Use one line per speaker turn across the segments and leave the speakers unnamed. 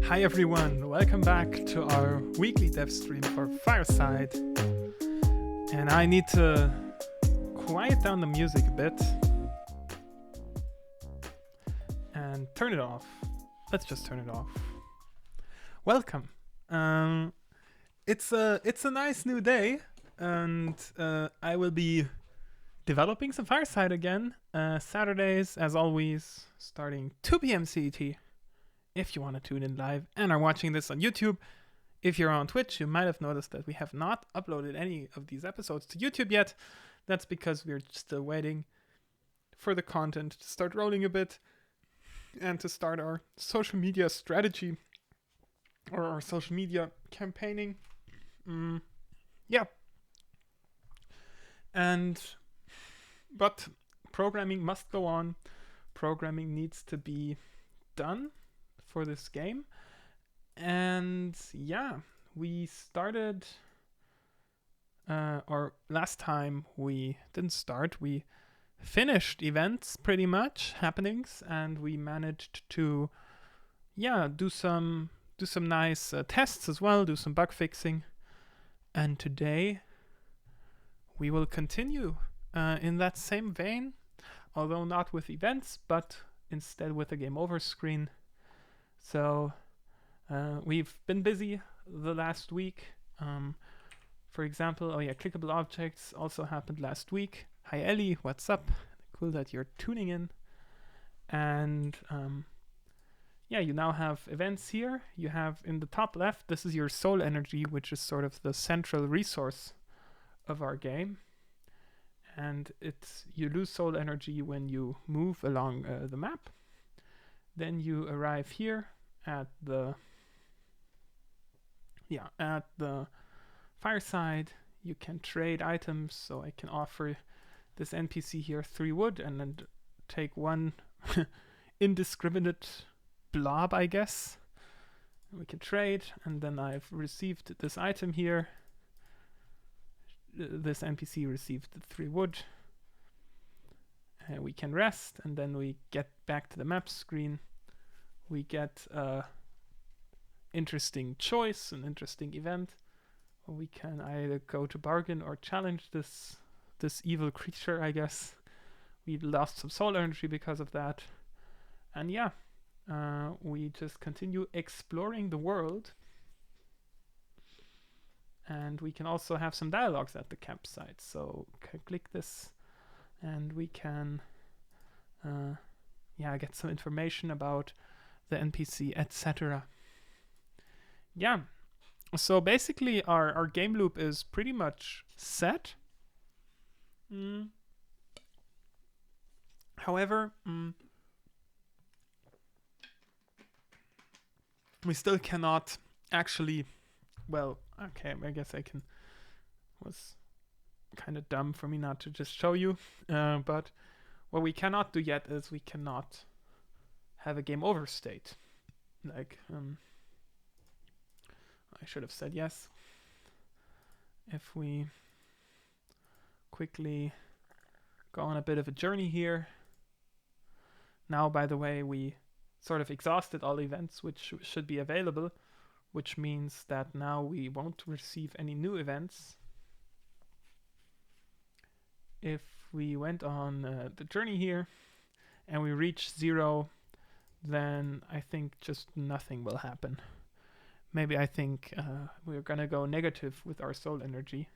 Hi everyone, welcome back to our weekly dev stream for Fireside. And I need to quiet down the music a bit and turn it off. Let's just turn it off. Welcome. It's a nice new day, and I will be developing some Fireside again. Saturdays, as always, starting 2 p.m. CET. If you want to tune in live and are watching this on YouTube. If you're on Twitch, you might have noticed that we have not uploaded any of these episodes to YouTube yet. That's because we're still waiting for the content to start rolling a bit and to start our social media strategy or our social media campaigning. Yeah. But programming must go on. Programming needs to be done for this game. And yeah, we started, or last time we didn't start, we finished events pretty much, happenings, and we managed to, do some nice tests as well, do some bug fixing. And today we will continue in that same vein, although not with events, but instead with a game over screen. So we've been busy the last week. For example, clickable objects also happened last week. Hi Ellie, what's up? Cool that you're tuning in. And you now have events here. You have in the top left, this is your soul energy, which is sort of the central resource of our game. And you lose soul energy when you move along the map. Then you arrive here at the Fireside. You can trade items, so I can offer this NPC here 3 wood and then take 1 indiscriminate blob, I guess. We can trade, and then I've received this item here. This NPC received 3 wood. We can rest, and then we get back to the map screen. We get an interesting choice, an interesting event. We can either go to bargain or challenge this evil creature, I guess. We lost some soul energy because of that. And we just continue exploring the world. And we can also have some dialogues at the campsite. So click this and we can get some information about the NPC, etc. Yeah. So basically our game loop is pretty much set. However, we still cannot actually, I guess I can, was kind of dumb for me not to just show you, but what we cannot do yet is we cannot have a game over state. Like, I should have said yes. If we quickly go on a bit of a journey here. Now, by the way, we sort of exhausted all events which should be available, which means that now we won't receive any new events. If we went on the journey here and we reach 0, then I think just nothing will happen. Maybe I think we're gonna go negative with our soul energy,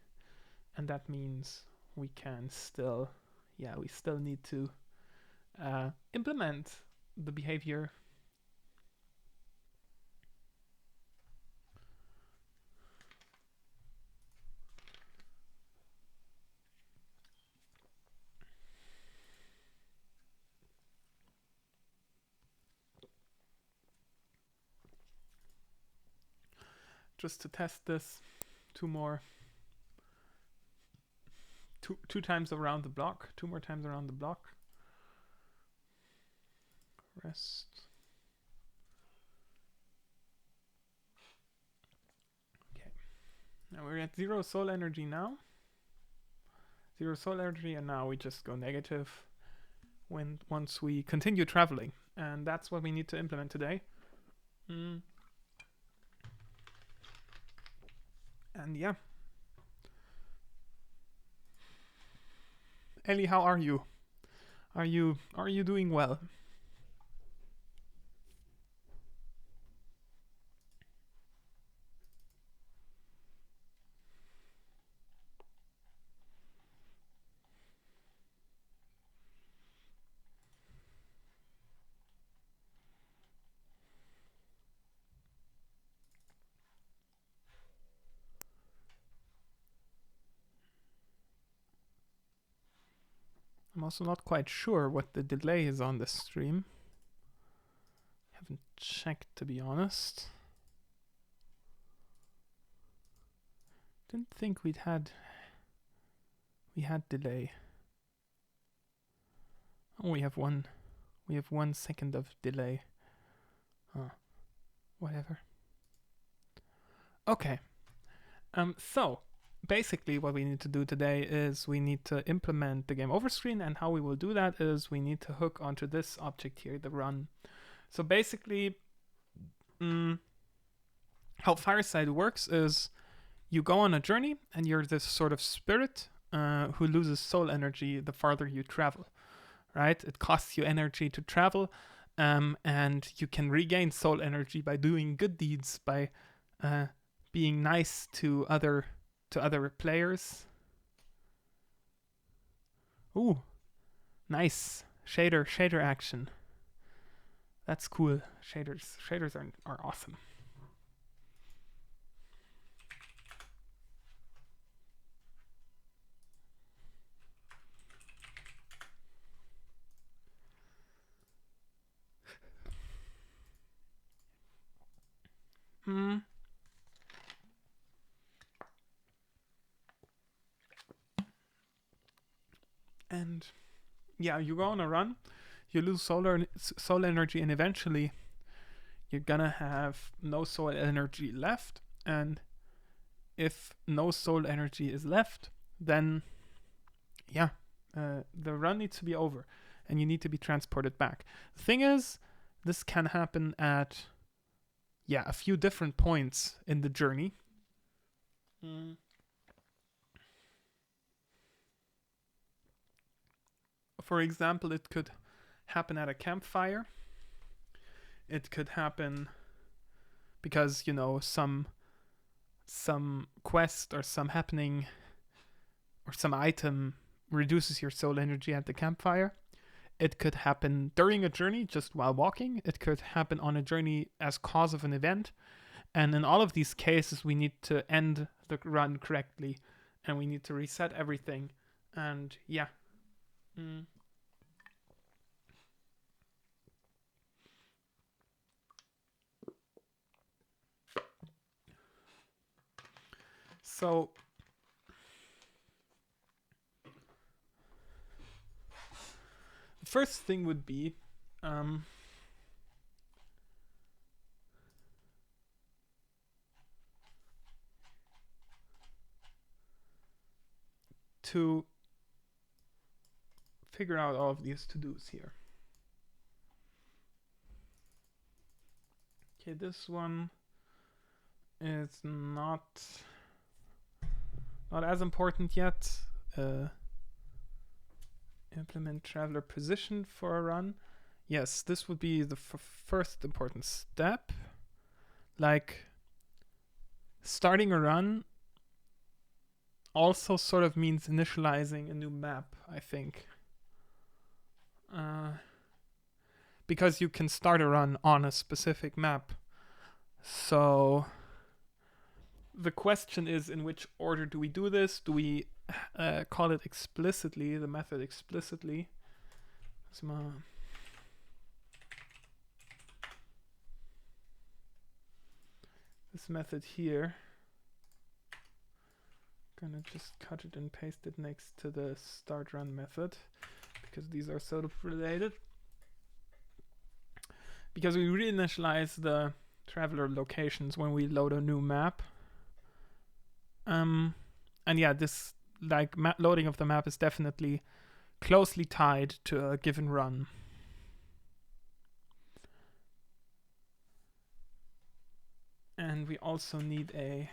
and that means we can still, we still need to implement the behavior. Just to test this, 2 more. Two times around the block. 2 more times around the block. Rest. Okay. Now we're at 0 soul energy now. 0 soul energy, and now we just go negative once we continue traveling. And that's what we need to implement today. And yeah. Ellie, how are you? Are you doing well? I'm also not quite sure what the delay is on this stream. Haven't checked, to be honest. Didn't think we had delay. Oh, we have 1 second of delay. Whatever. Okay. So basically what we need to do today is we need to implement the game over screen, and how we will do that is we need to hook onto this object here, the run. So basically, how Fireside works is you go on a journey and you're this sort of spirit who loses soul energy the farther you travel, right? It costs you energy to travel, and you can regain soul energy by doing good deeds, by being nice to other players. Ooh, nice shader action. That's cool. Shaders are awesome. And yeah, you go on a run, you lose soul energy, and eventually you're gonna have no soul energy left. And if no soul energy is left, then yeah, the run needs to be over and you need to be transported back. The thing is, this can happen at a few different points in the journey. For example, it could happen at a campfire. It could happen because, some quest or some happening or some item reduces your soul energy at the campfire. It could happen during a journey, just while walking. It could happen on a journey as cause of an event. And in all of these cases, we need to end the run correctly, and we need to reset everything. And yeah. So the first thing would be to figure out all of these to-dos here. Okay, this one is not as important yet. Implement traveler position for a run. Yes, this would be the first important step. Like, starting a run also sort of means initializing a new map, I think. Because you can start a run on a specific map. So the question is, in which order do we do this? Do we call it explicitly, the method explicitly? This method here, gonna just cut it and paste it next to the start run method, because these are sort of related. Because we reinitialize the traveler locations when we load a new map. And yeah, this loading of the map is definitely closely tied to a given run. And we also need a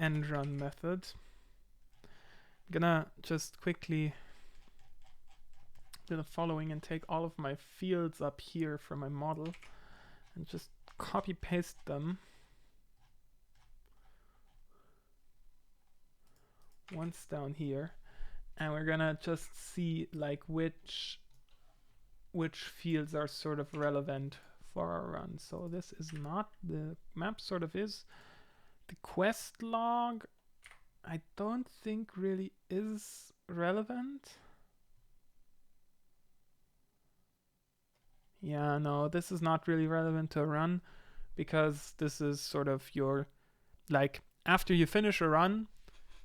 end run method. I'm gonna just quickly do the following and take all of my fields up here from my model and just copy paste them once down here, and we're gonna just see like which fields are sort of relevant for our run. So this is not the map, sort of is. The quest log I don't think really is relevant. Yeah, no, this is not really relevant to a run, because this is sort of your, like, after you finish a run,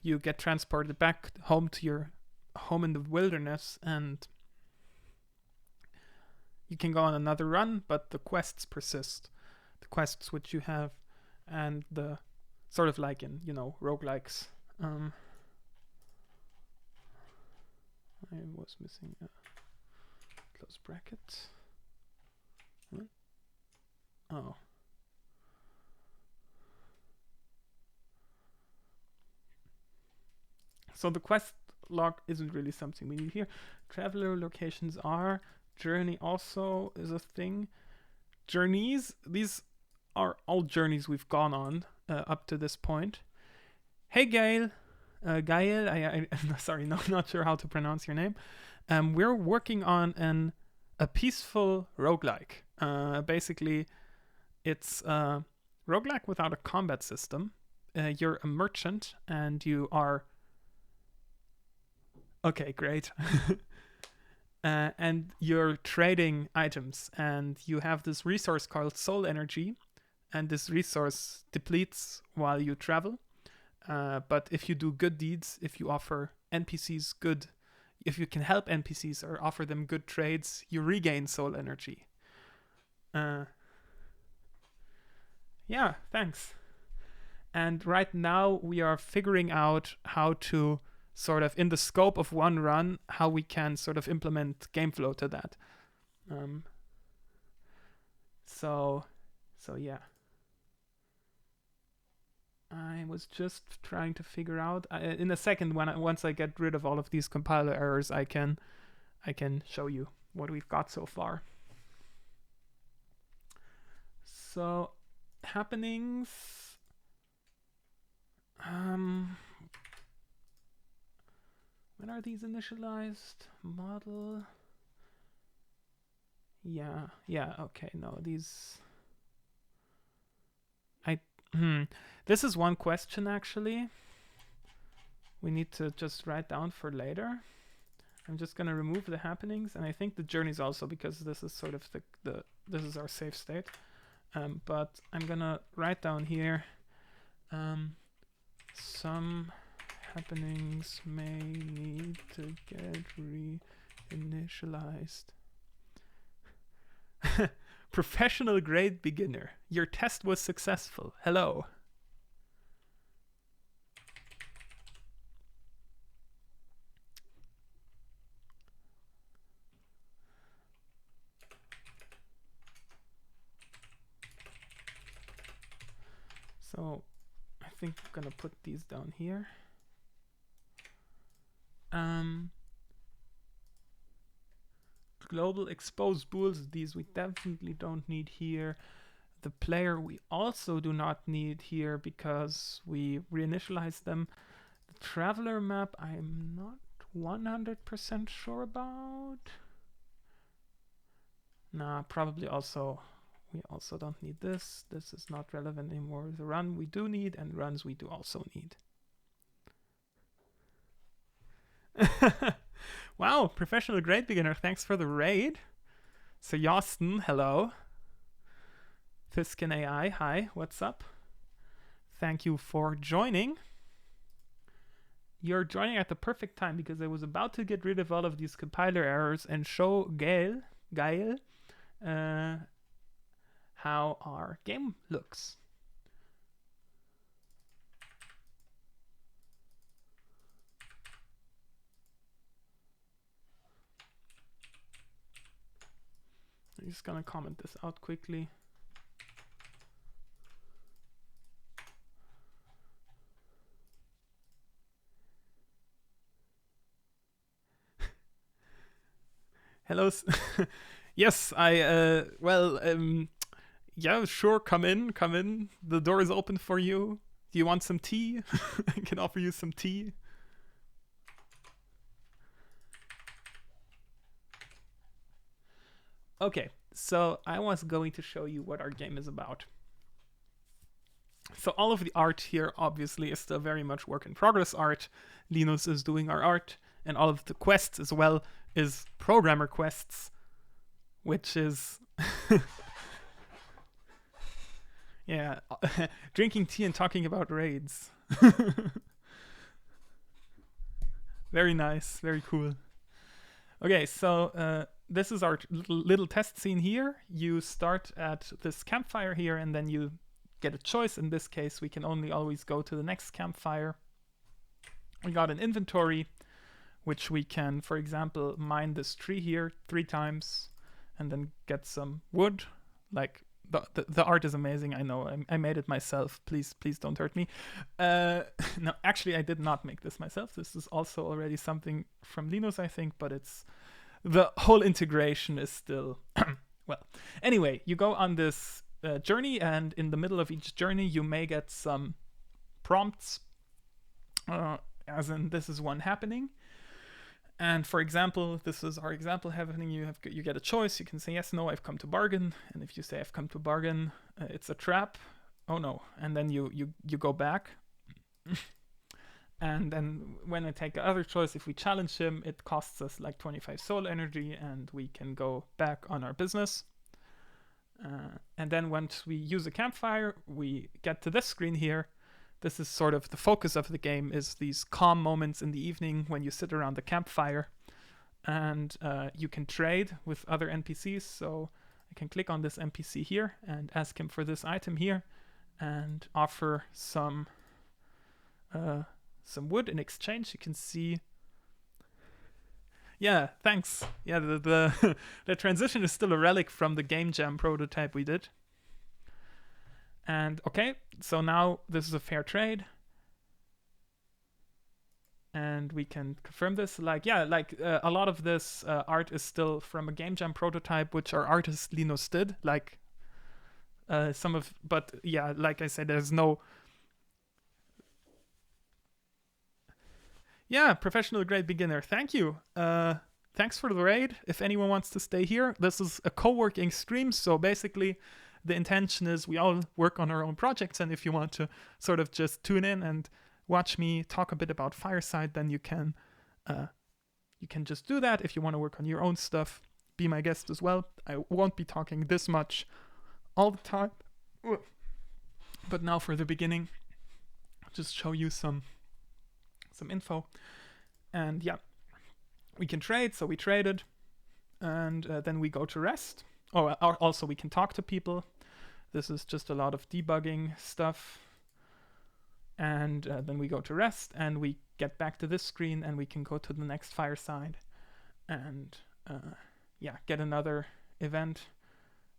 you get transported back home to your home in the wilderness, and you can go on another run, but the quests persist. The quests which you have, and the sort of like in, roguelikes. I was missing a close bracket. Oh. So the quest log isn't really something we need here. Traveler locations are. Journey also is a thing. Journeys, these are all journeys we've gone on up to this point. Hey Gail, Gael, sorry, no, not sure how to pronounce your name. We're working on a peaceful roguelike. Basically, it's a roguelike without a combat system. You're a merchant and you are... Okay, great. And you're trading items, and you have this resource called soul energy, and this resource depletes while you travel. But if you do good deeds, if you offer NPCs good, if you can help NPCs or offer them good trades, you regain soul energy. Yeah, thanks. And right now we are figuring out how to sort of, in the scope of one run, how we can sort of implement game flow to that. So yeah. I was just trying to figure out. In a second, once I get rid of all of these compiler errors, I can show you what we've got so far. So happenings. When are these initialized? Model. Yeah, okay, no, these... This is one question, actually. We need to just write down for later. I'm just gonna remove the happenings, and I think the journeys also, because this is sort of this is our safe state. But I'm gonna write down here some happenings may need to get reinitialized. Professional grade beginner. Your test was successful. Hello. So I think I'm gonna put these down here. Global exposed bools, these we definitely don't need here. The player we also do not need here because we reinitialized them. The traveler map I'm not 100% sure about. Nah, probably also, we also don't need this. This is not relevant anymore. The run we do need, and runs we do also need. Wow, professional grade beginner, thanks for the raid. So Yosten, hello. Fiskin AI, hi, what's up? Thank you for joining. You're joining at the perfect time, because I was about to get rid of all of these compiler errors and show Gael how our game looks. I'm just gonna comment this out quickly. Hello. Yes, yeah, sure, come in, come in. The door is open for you. Do you want some tea? I can offer you some tea. Okay, so I was going to show you what our game is about. So all of the art here obviously is still very much work in progress art. Linus is doing our art, and all of the quests as well is programmer quests, which is yeah, drinking tea and talking about raids. Very nice, very cool. Okay, so this is our little test scene here. You start at this campfire here, and then you get a choice. In this case, we can only always go to the next campfire. We got an inventory, which we can, for example, mine this tree here 3 times, and then get some wood. Like the art is amazing. I know I made it myself. Please don't hurt me. No, actually, I did not make this myself. This is also already something from Linus, I think, but it's the whole integration is still well. Anyway, you go on this journey, and in the middle of each journey, you may get some prompts. As in, this is one happening. And for example, this is our example happening. You get a choice. You can say yes, no, I've come to bargain. And if you say I've come to bargain, it's a trap. Oh no! And then you go back. And then when I take the other choice, if we challenge him, it costs us like 25 soul energy, and we can go back on our business. And then once we use a campfire, we get to this screen here. This is sort of the focus of the game, is these calm moments in the evening when you sit around the campfire, and you can trade with other NPCs. So I can click on this NPC here and ask him for this item here, and offer some wood in exchange. You can see. Yeah, thanks. Yeah, the the transition is still a relic from the game jam prototype we did. And okay, so now this is a fair trade. And we can confirm this. Like, yeah, like a lot of this art is still from a game jam prototype, which our artist Linus did. Like but yeah, like I said, there's no. Yeah, professional grade beginner. Thank you. Thanks for the raid. If anyone wants to stay here, this is a co-working stream, so basically the intention is we all work on our own projects, and if you want to sort of just tune in and watch me talk a bit about Fireside, then you can just do that. If you want to work on your own stuff, be my guest as well. I won't be talking this much all the time. But now for the beginning, I'll just show you some info. And yeah, we can trade, so we traded, and then we go to rest. Also we can talk to people. This is just a lot of debugging stuff. And then we go to rest, and we get back to this screen, and we can go to the next Fireside and yeah, get another event.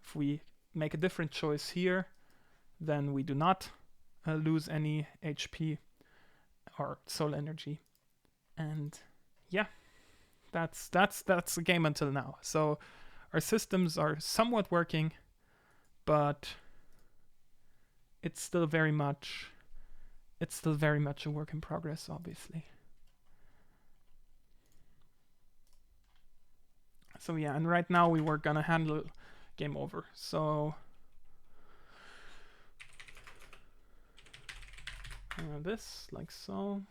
If we make a different choice here, then we do not lose any HP or soul energy. And yeah, that's the game until now. So our systems are somewhat working, but it's still very much a work in progress, obviously. So yeah, and right now we were gonna handle game over. So this, like so.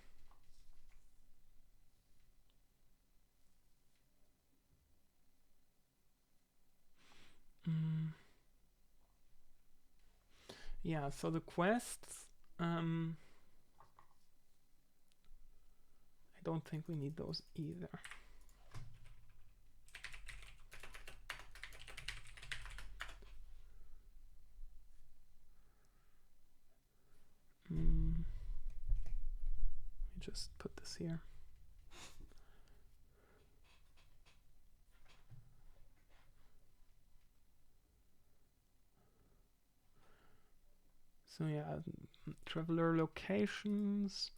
Yeah, so the quests, I don't think we need those either. Let me just put this here. So yeah, traveler locations.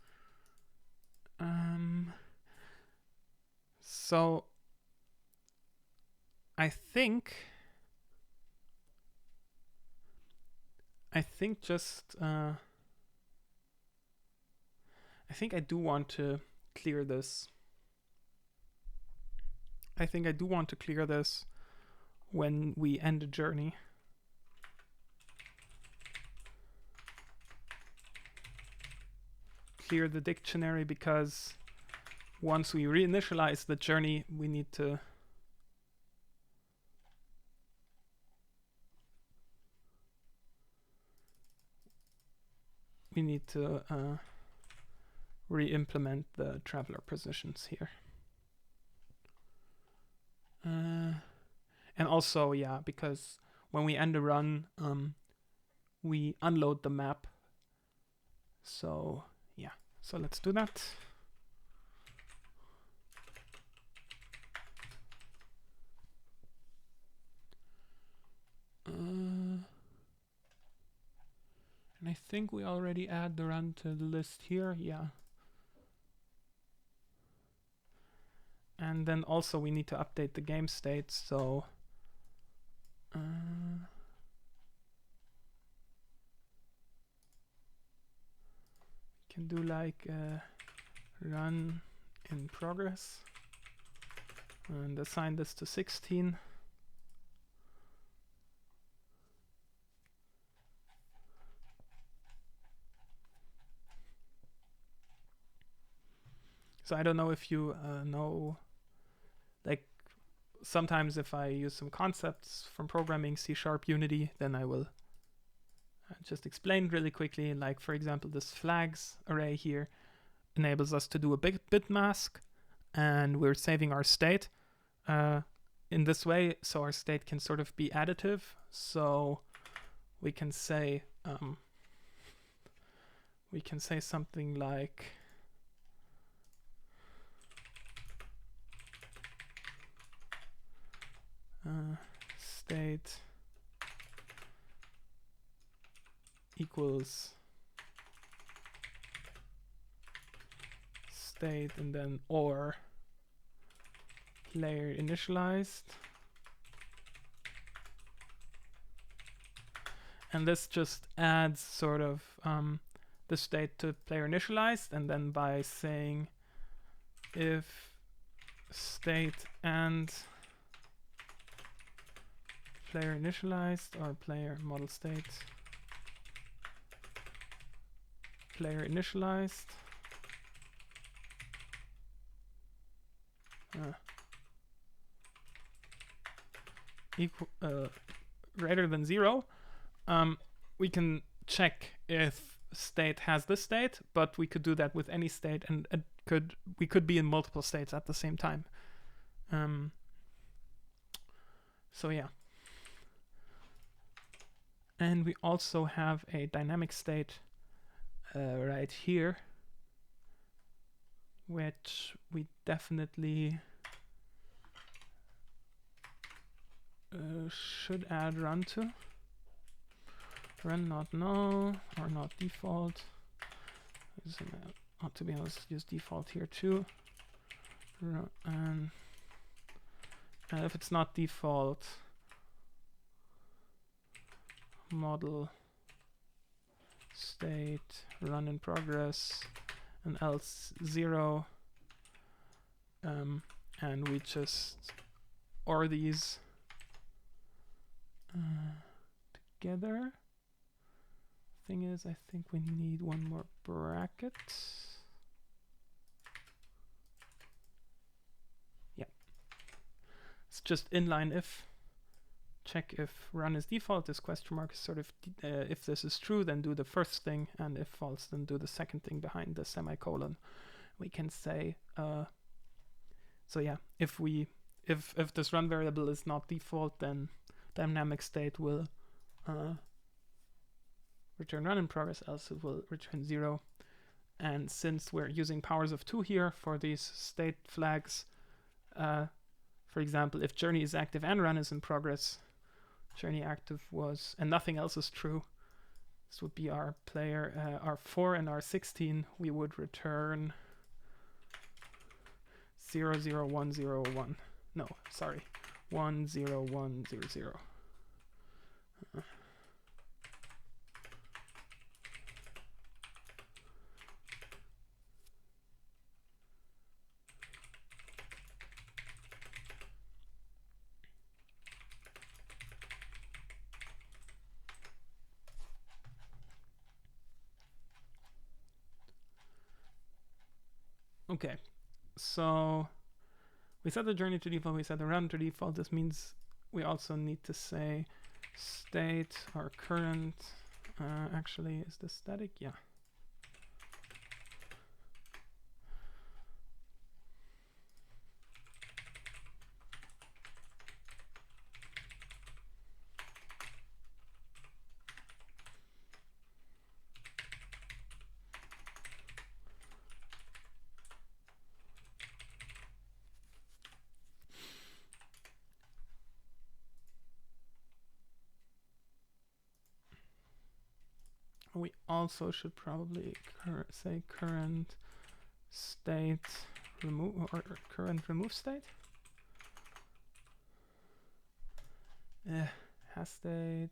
So I think just I think I do want to clear this. I think I do want to clear this when we end the journey. Clear the dictionary, because once we reinitialize the journey, we need to re-implement the traveler positions here. And also, yeah, because when we end a run, we unload the map. So yeah, so let's do that. And I think we already add the run to the list here, yeah. And then also we need to update the game state, so we can do like run in progress and assign this to 16. So I don't know if you know, like sometimes if I use some concepts from programming, C#, Unity, then I will just explain really quickly. Like for example, this flags array here enables us to do a bit mask, and we're saving our state in this way, so our state can sort of be additive. So we can say something like state equals state and then or player initialized, and this just adds sort of the state to player initialized, and then by saying if state and player initialized or player model state player initialized equal greater than 0, we can check if state has this state, but we could do that with any state, and we could be in multiple states at the same time. So yeah. And we also have a dynamic state right here, which we definitely should add run to. Run not null or not default. To be honest, use default here too. And if it's not default, model state run in progress, and else 0, and we just OR these together. Thing is, I think we need one more bracket. Yeah, it's just inline if. Check if run is default. This question mark is sort of if this is true, then do the first thing, and if false, then do the second thing behind the semicolon. We can say so yeah, if this run variable is not default, then dynamic state will return run in progress, else it will return 0. And since we're using powers of 2 here for these state flags, for example, if journey is active and run is in progress, journey active was and nothing else is true, this would be our player R4 and R16, we would return 0, 0, 1, 0, 1. No, sorry, 1 0 1 0 0. Okay, so we set the journey to default, we set the run to default. This means we also need to say state or current. Actually, is this static? Yeah. We also should probably say current state remove or current remove state. Has state.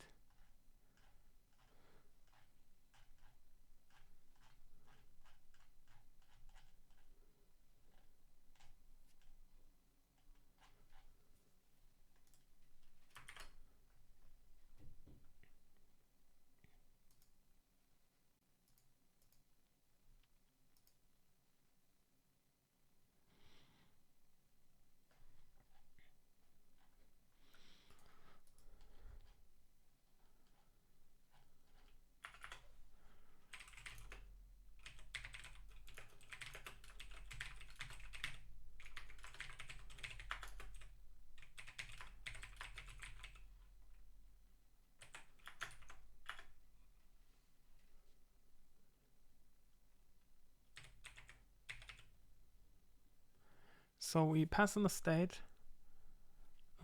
So we pass in the state,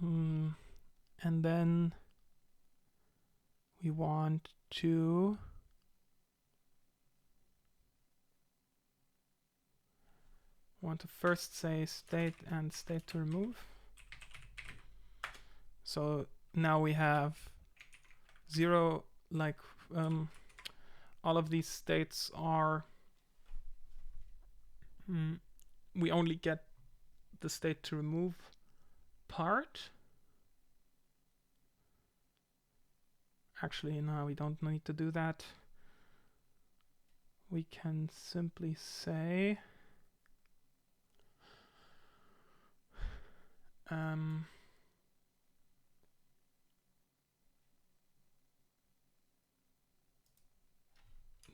and then we want to first say state and state to remove. So now we have 0, like all of these states are, we only get the state to remove part. Actually, no, we don't need to do that. We can simply say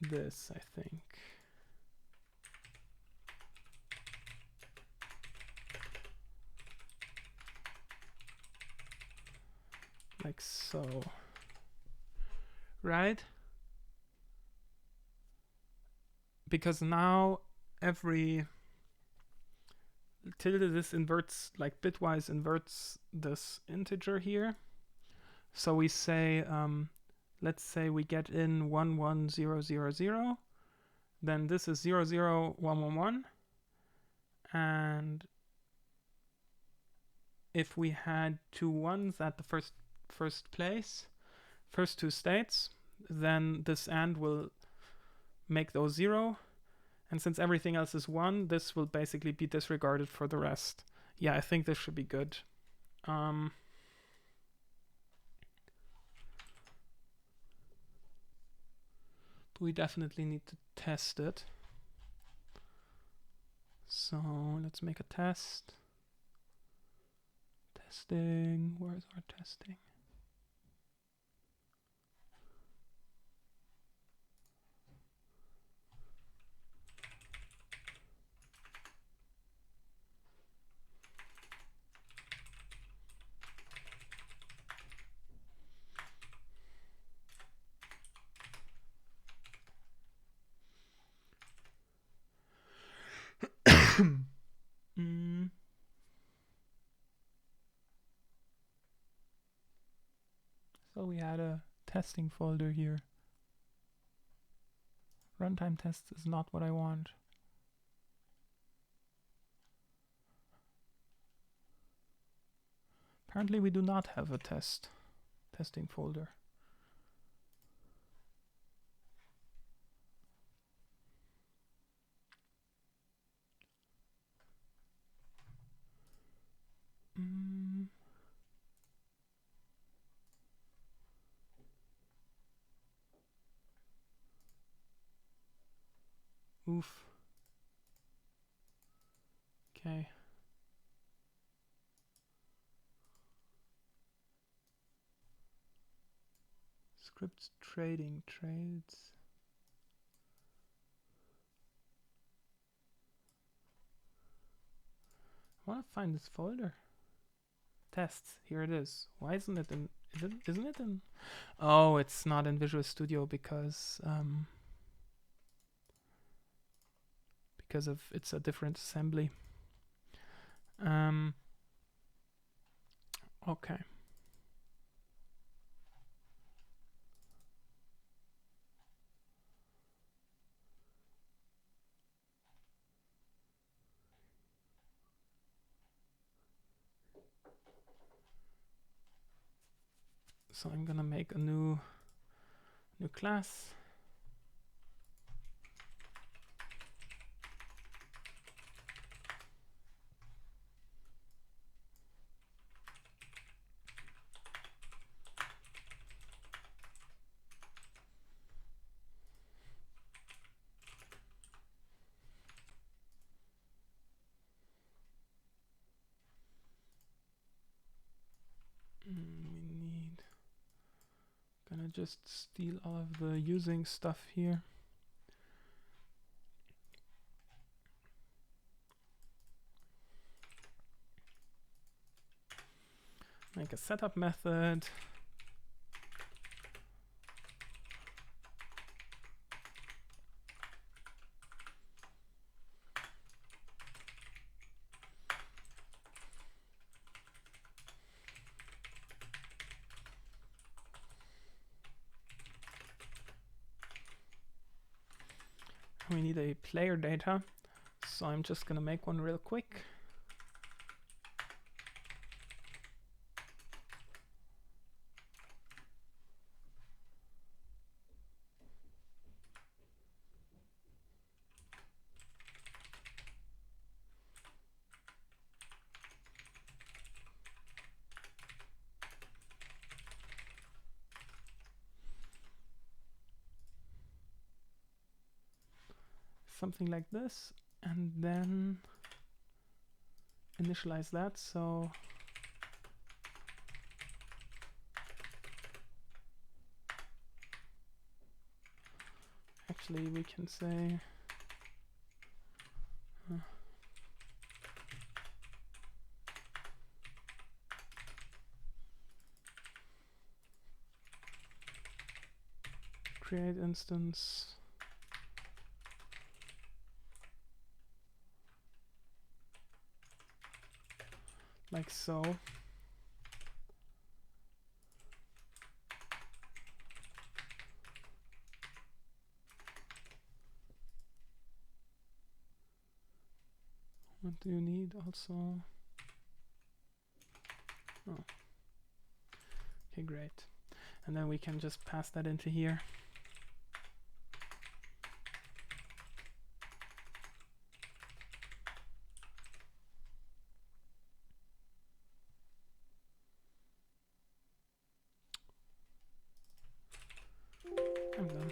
this, I think. Like so. Right? Because now every tilde, this inverts, like bitwise inverts this integer here. So we say, let's say we get in 1 1 0 0 0, then this is 0 0 1 1 1, and if we had 2 1s at the first place, first 2 states, then this AND will make those 0, and since everything else is 1, this will basically be disregarded for the rest. Yeah, I think this should be good. We definitely need to test it. So let's make a test. Testing, where's our testing? So we had a testing folder here. Runtime tests is not what I want. Apparently we do not have a testing folder. Oof. Okay. Scripts trading trades. I want to find this folder. Tests. Here it is. Why isn't it in? Isn't it in? Oh, it's not in Visual Studio because of it's a different assembly. Okay. So I'm gonna make a new class. Gonna just steal all of the using stuff here. Make a setup method. We need a player data, so I'm just gonna make one real quick. Something like this, and then initialize that. So actually we can say create instance like so. What do you need also? Oh. Okay, great. And then we can just pass that into here. I'm done.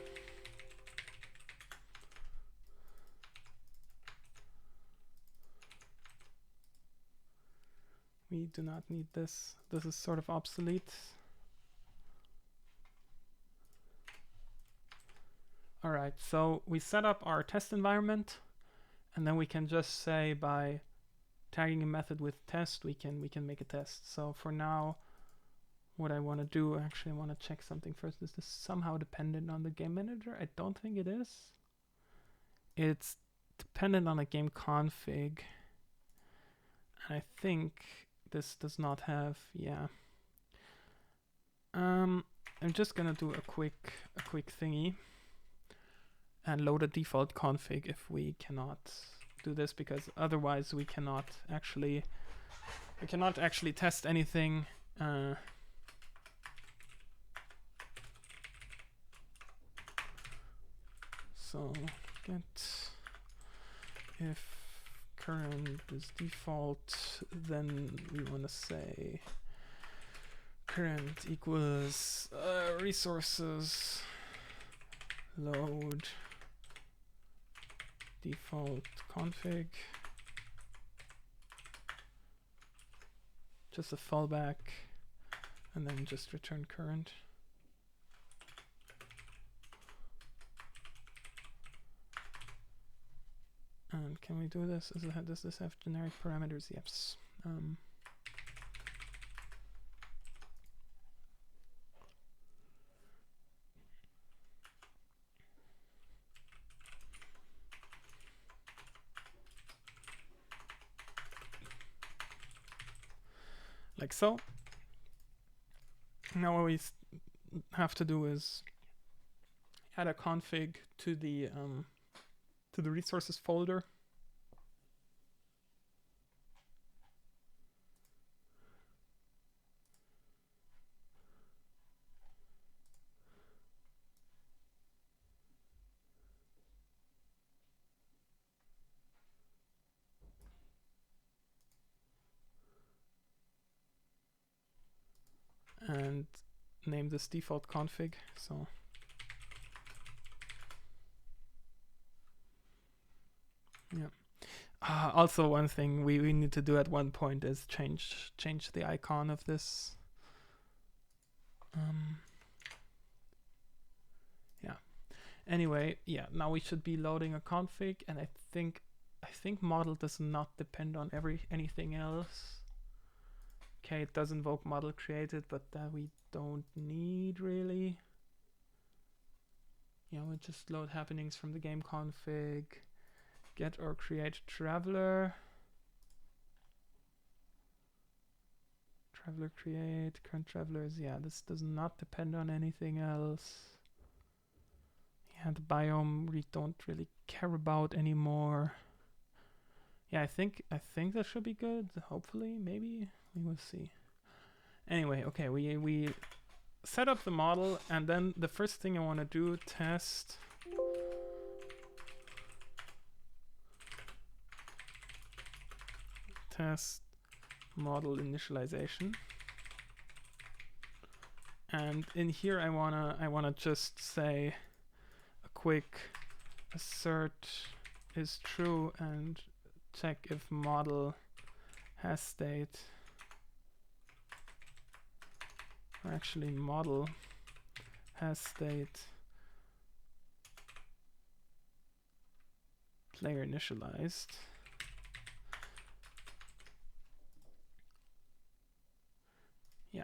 We do not need this. This is sort of obsolete. All right, so we set up our test environment, and then we can just say by tagging a method with test, we can make a test. So for now, what I want to do, actually I want to check something first. Is this somehow dependent on the game manager? I don't think it is. It's dependent on a game config. I think this does not have, yeah. I'm just gonna do a quick thingy and load a default config if we cannot do this, because otherwise we cannot actually we cannot actually test anything. So get if current is default, then we want to say current equals resources load default config, just a fallback, and then just return current. And can we do this? Does this have generic parameters? Yes. Like so. Now what we have to do is add a config to the resources folder. And name this default config. So yeah. Also, one thing we need to do at one point is change the icon of this. Yeah. Anyway, yeah. Now we should be loading a config, and I think model does not depend on anything else. Okay, it does invoke model created, but that we don't need really. Yeah, we'll just load happenings from the game config. Get or create traveler. Traveler create, current travelers. Yeah, this does not depend on anything else. Yeah, the biome we don't really care about anymore. Yeah, I think that should be good. Hopefully, maybe. We will see. Anyway, okay, we set up the model, and then the first thing I want to do, test model initialization. And in here I wanna just say a quick assert is true and check if model has state, or actually model has state player initialized. Yeah.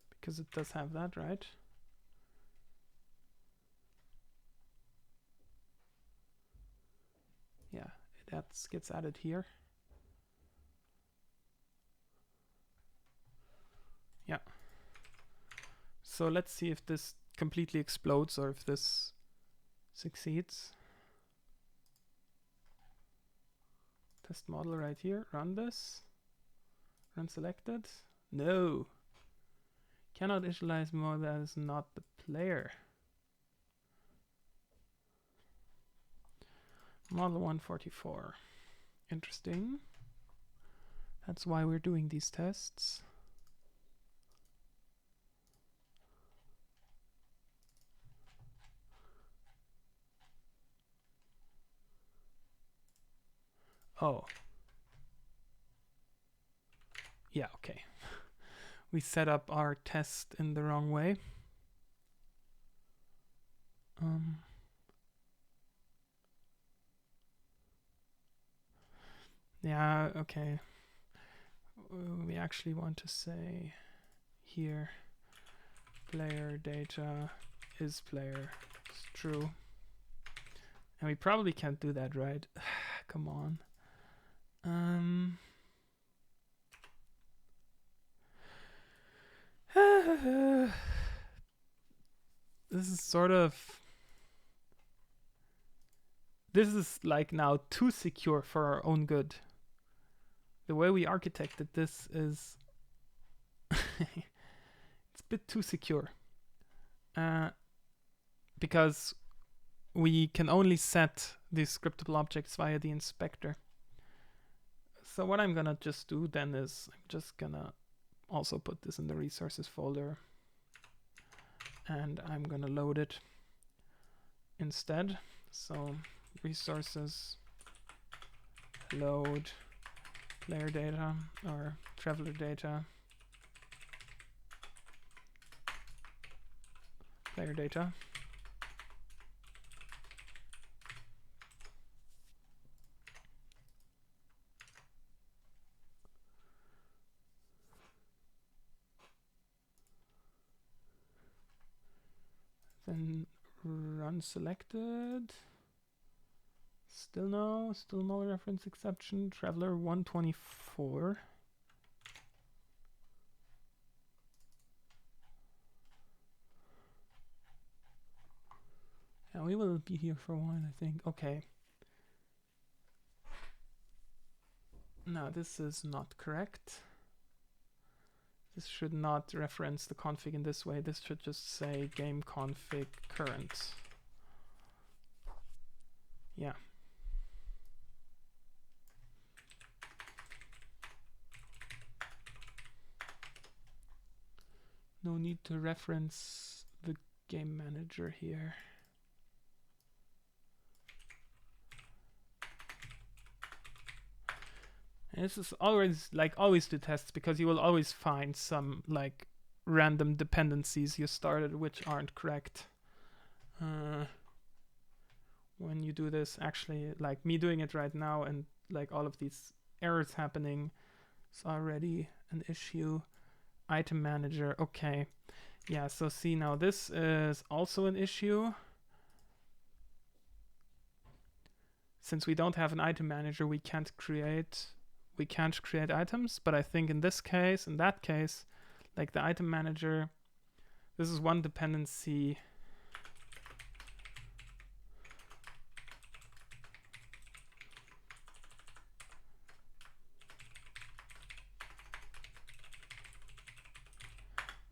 Because it does have that, right? Yeah, that gets added here. Yeah. So let's see if this completely explodes or if this succeeds. Test model right here. Run this. Run selected. No. Cannot initialize mode that is not the player. Model 144. Interesting. That's why we're doing these tests. Oh. Yeah, okay. We set up our test in the wrong way. Yeah, okay. We actually want to say here player data is player is true. And we probably can't do that, right? Come on. This is sort of this is like now too secure for our own good. The way we architected this is it's a bit too secure. Because we can only set these scriptable objects via the inspector. So what I'm gonna just do then is I'm just gonna also put this in the resources folder, and I'm gonna load it instead. So resources load player data or traveler data, player data. Then run selected. Still no, still no reference exception. Traveler 124. Yeah, we will be here for a while, I think. Okay. No, this is not correct. This should not reference the config in this way. This should just say game config current. Yeah. No need to reference the game manager here. And this is always do tests, because you will always find some like random dependencies you started which aren't correct. When you do this, actually, like me doing it right now and like all of these errors happening, it's already an issue. Item manager, okay. Yeah, so see, now this is also an issue. Since we don't have an item manager, we can't create items, but I think in this case, in that case, like the item manager, this is one dependency.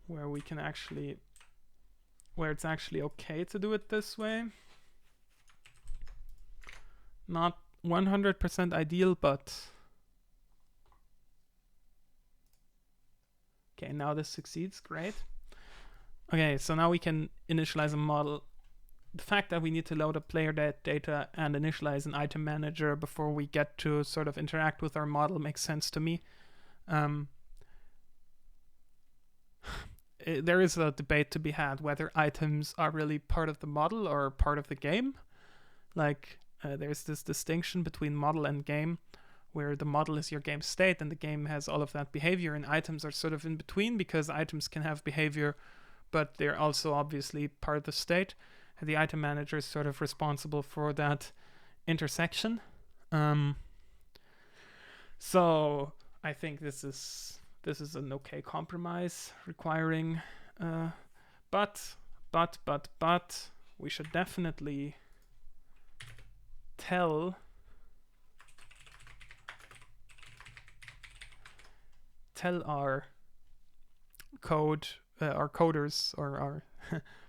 Where we can actually, where it's actually okay to do it this way. Not 100% ideal, but okay, now this succeeds, great. Okay, so now we can initialize a model. The fact that we need to load a player data and initialize an item manager before we get to sort of interact with our model makes sense to me. There is a debate to be had whether items are really part of the model or part of the game. Like, there's this distinction between model and game, where the model is your game state and the game has all of that behavior, and items are sort of in between, because items can have behavior, but they're also obviously part of the state. And the item manager is sort of responsible for that intersection. So I think this is an okay compromise, requiring, but we should definitely tell our coders or our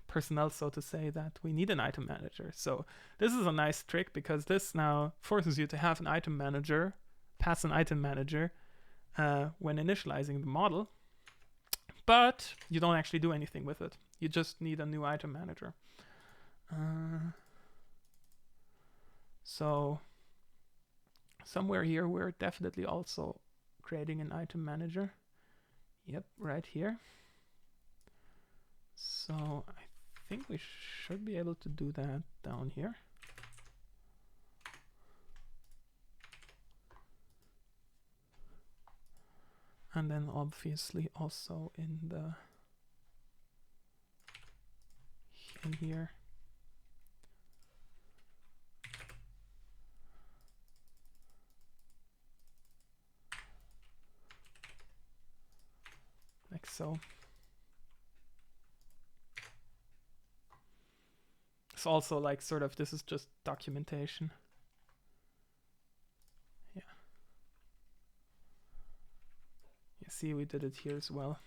personnel, so to say, that we need an item manager. So this is a nice trick, because this now forces you to have an item manager, pass an item manager when initializing the model, but you don't actually do anything with it. You just need a new item manager. So somewhere here we're definitely also creating an item manager. Yep, right here. So I think we should be able to do that down here. And then obviously also in here. Like so. It's also like sort of, this is just documentation. see we did it here as well.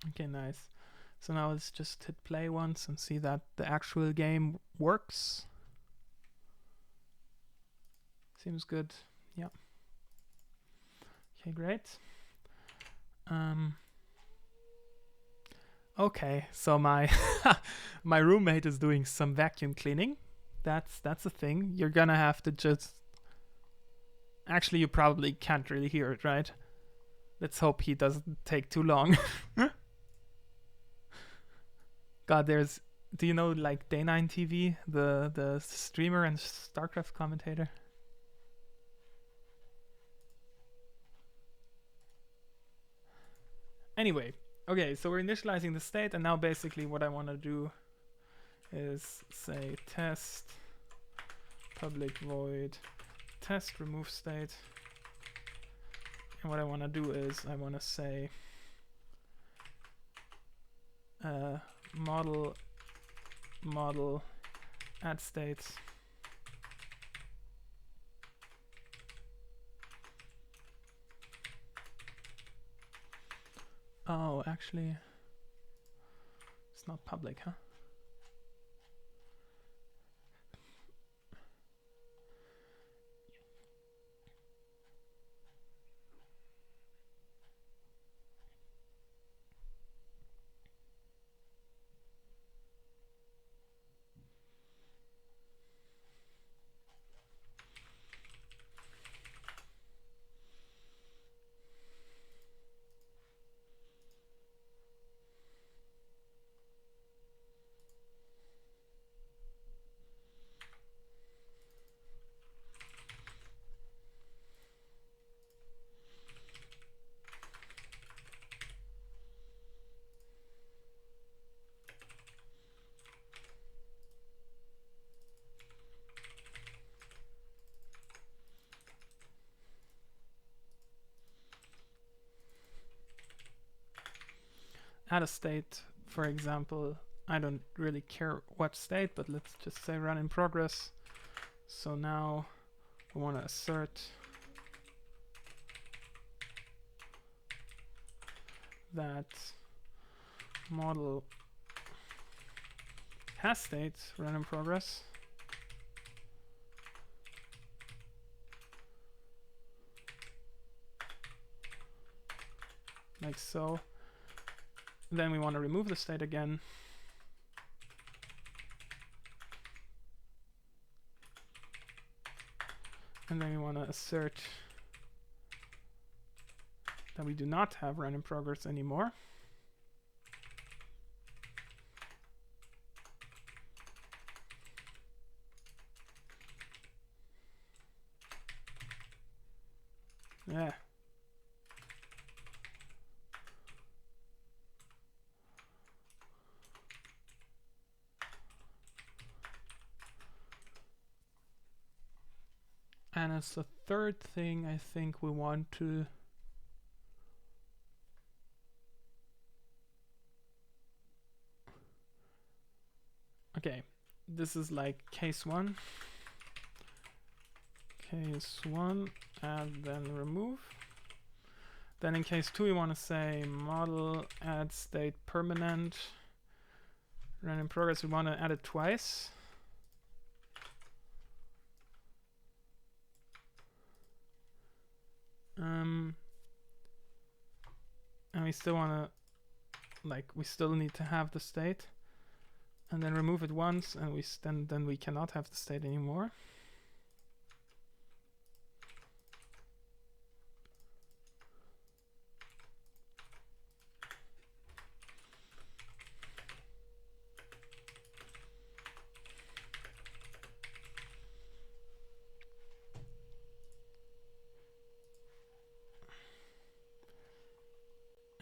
Okay, nice. So now let's just hit play once and see that the actual game works. Seems good. Yeah. Okay, great. Okay, so my my roommate is doing some vacuum cleaning. That's a thing. You're gonna have to just. Actually, you probably can't really hear it, right? Let's hope he doesn't take too long. God, there's. Do you know like Day9 TV, the streamer and StarCraft commentator? Anyway, okay, so we're initializing the state, and now basically what I want to do is say test public void test remove state. And what I want to do is I want to say model add states. Oh, actually, it's not public, huh? Add a state, for example. I don't really care what state, but let's just say run in progress. So now we want to assert that model has state run in progress. Like so. Then we want to remove the state again. And then we want to assert that we do not have run in progress anymore. Yeah. And as a third thing, I think we want to okay, this is like case one, and then remove. Then in case two, we want to say model add state permanent run in progress. We want to add it twice. And we still want to, like, we still need to have the state, and then remove it once, and then we cannot have the state anymore.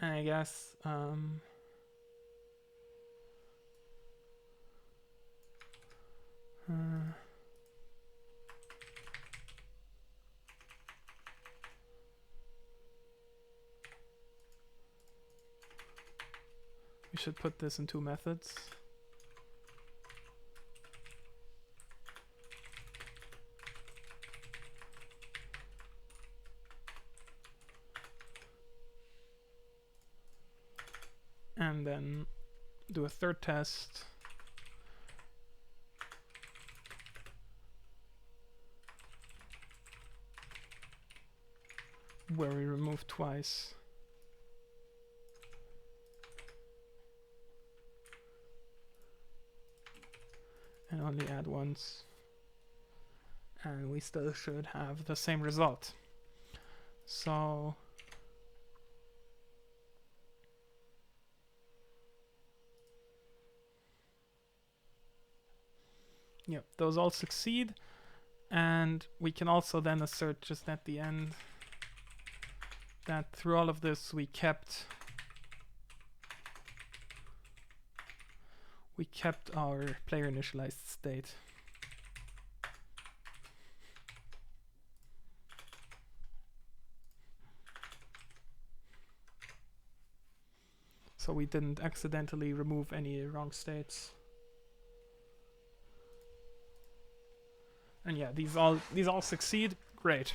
And I guess should put this in two methods. And then do a third test. Where we remove twice. And only add once. And we still should have the same result. So yep, those all succeed. And we can also then assert just at the end that through all of this we kept our player initialized state. So we didn't accidentally remove any wrong states. And yeah, these all succeed. Great.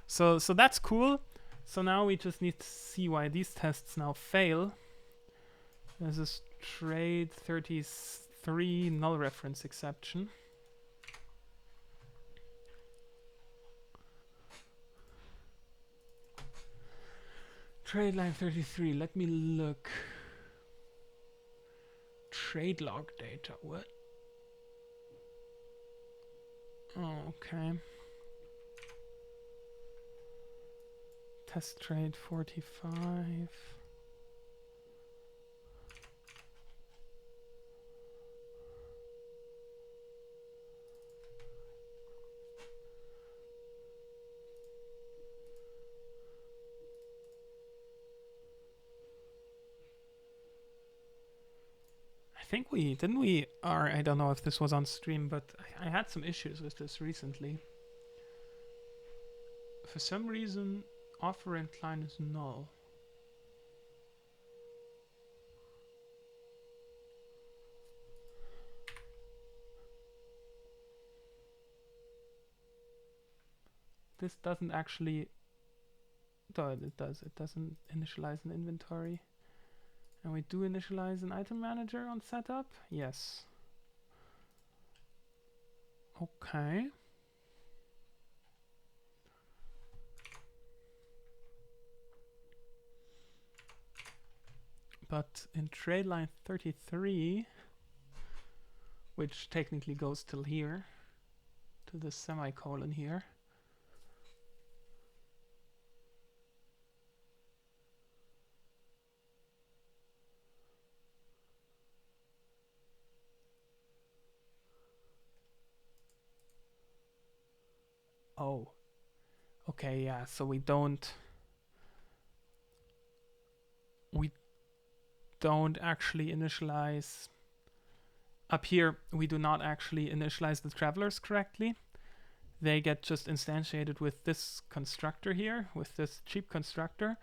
So that's cool. So now we just need to see why these tests now fail. There's this trade 33 null reference exception. Trade line 33, let me look. Trade log data, what? Oh, okay. Test trade 45. I think didn't we, or I don't know if this was on stream, but I had some issues with this recently. For some reason, offerent line is null. This doesn't actually, though it does, it doesn't initialize an inventory. And we do initialize an item manager on setup? Yes. Okay. But in trade line 33, which technically goes till here, to the semicolon here, oh, okay, yeah, so we don't actually initialize up here. We do not actually initialize the travelers correctly. They get just instantiated with this constructor here, with this cheap constructor,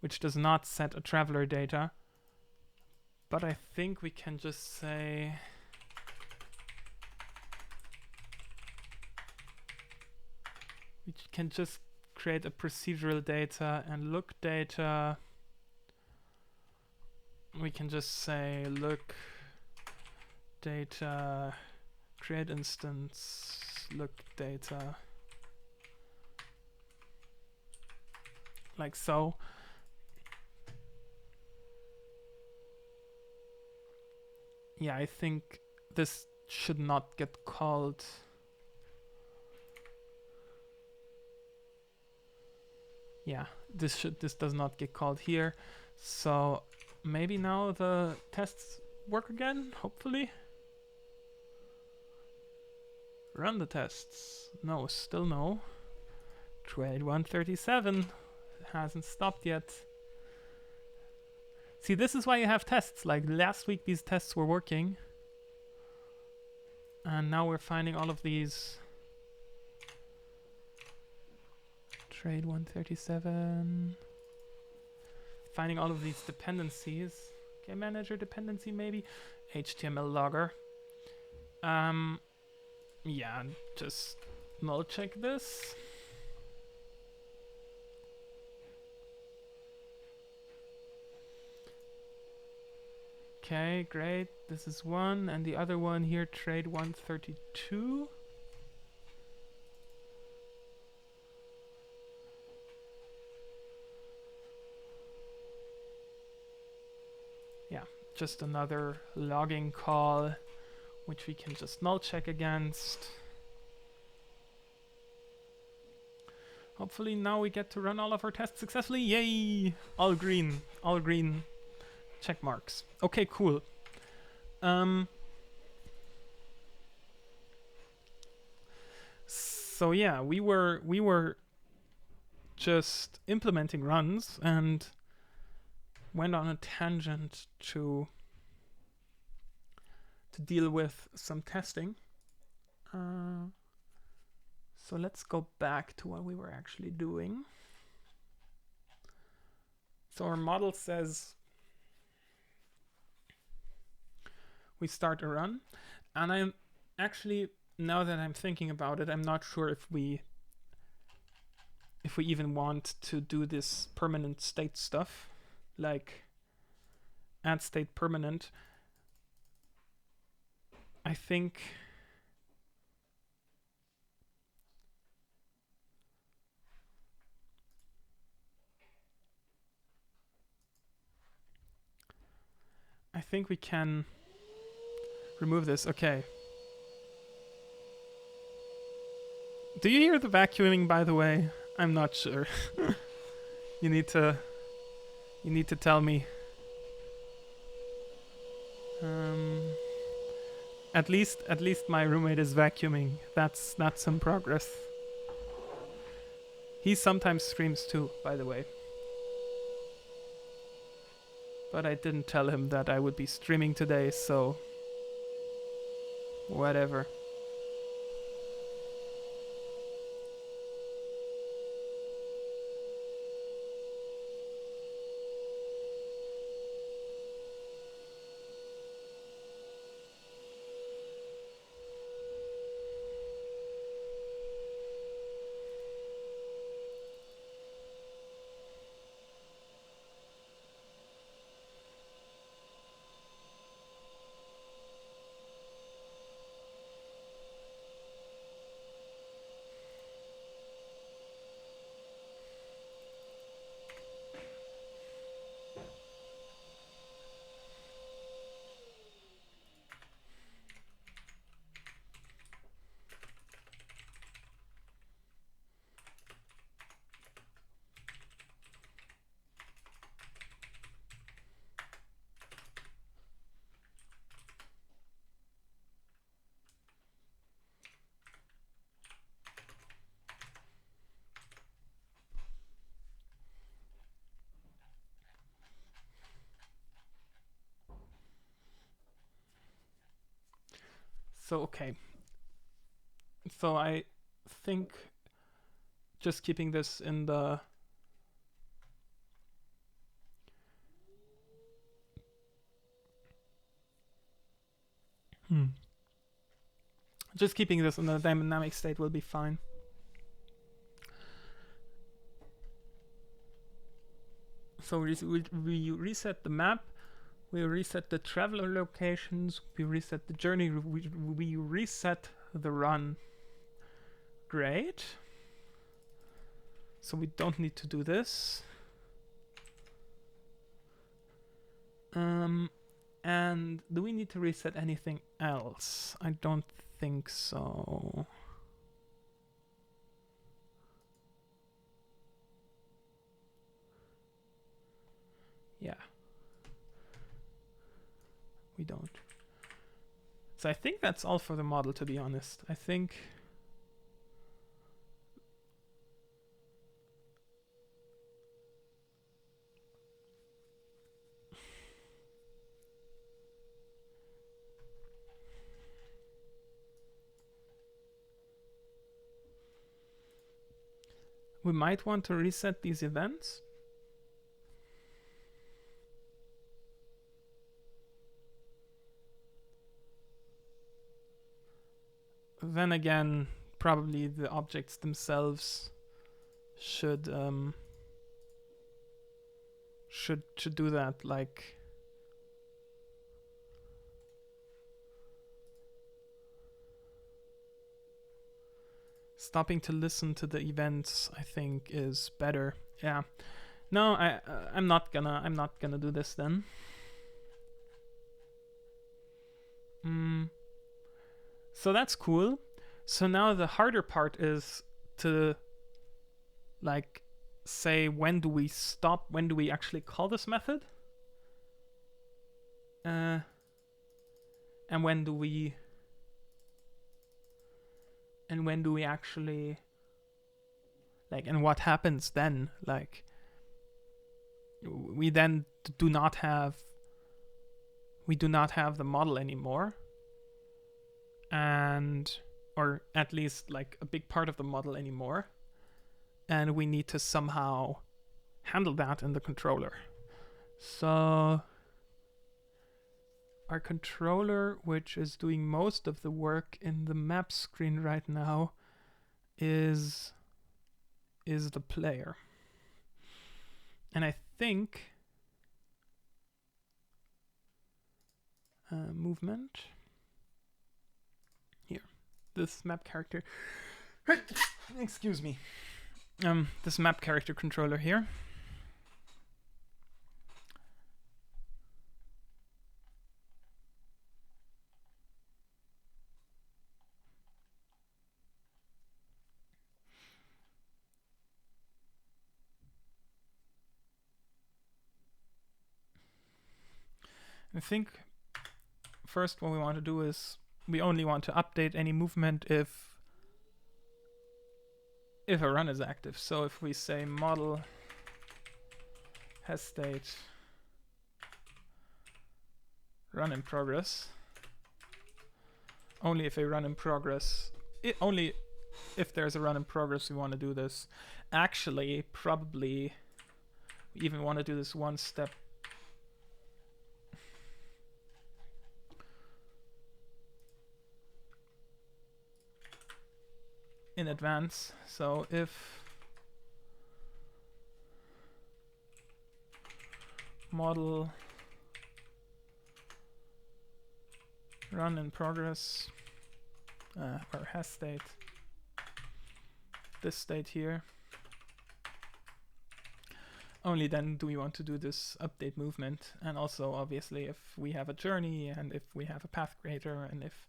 which does not set a traveler data. But I think we can just say we can just create a procedural data and look data. We can just say look data, create instance, look data, like so. Yeah, I think this should not get called. Yeah, this does not get called here. So maybe now the tests work again, hopefully. Run the tests. No, still no. Trade 137 hasn't stopped yet. See, this is why you have tests. Like last week these tests were working. And now we're finding all of these. Trade 137. Finding all of these dependencies. Game manager dependency maybe. HTML logger. Yeah, just null check this. Okay, great. This is one, and the other one here, trade 132. Yeah, just another logging call, which we can just null check against. Hopefully now we get to run all of our tests successfully. Yay! All green check marks. Okay, cool. So yeah, we were just implementing runs and went on a tangent to deal with some testing. So let's go back to what we were actually doing. So our model says we start a run, and I'm actually, now that I'm thinking about it, I'm not sure if we even want to do this permanent state stuff, like add state permanent. I think we can remove this. Okay. Do you hear the vacuuming, by the way? I'm not sure. You need to tell me. At least my roommate is vacuuming. That's some progress. He sometimes streams too, by the way. But I didn't tell him that I would be streaming today, so whatever. So, okay. So I think just keeping this in the just keeping this in the dynamic state will be fine. So we reset the map, we reset the traveler locations, we reset the journey, we reset the run. Great. So we don't need to do this. And do we need to reset anything else? I don't think so. Yeah. We don't. So I think that's all for the model, to be honest. I think we might want to reset these events. then again, probably the objects themselves should do that, like stopping to listen to the events, I think, is better. Yeah. No, I'm not gonna do this then. So that's cool. So now the harder part is to like say, when do we stop? When do we actually call this method? And when do we actually, like, and what happens then? Like, we then do not have the model anymore, and or at least like a big part of the model anymore, and we need to somehow handle that in the controller. So our controller, which is doing most of the work in the map screen right now, is the player. And I think movement here, this map character excuse me, this map character controller here. I think first what we want to do is we only want to update any movement if a run is active. So if we say model has state run in progress, only if a run in progress, only if there's a run in progress we want to do this. Actually, probably we even want to do this one step in advance. So if model run in progress or has state, this state here, only then do we want to do this update movement. And also obviously if we have a journey and if we have a path creator and if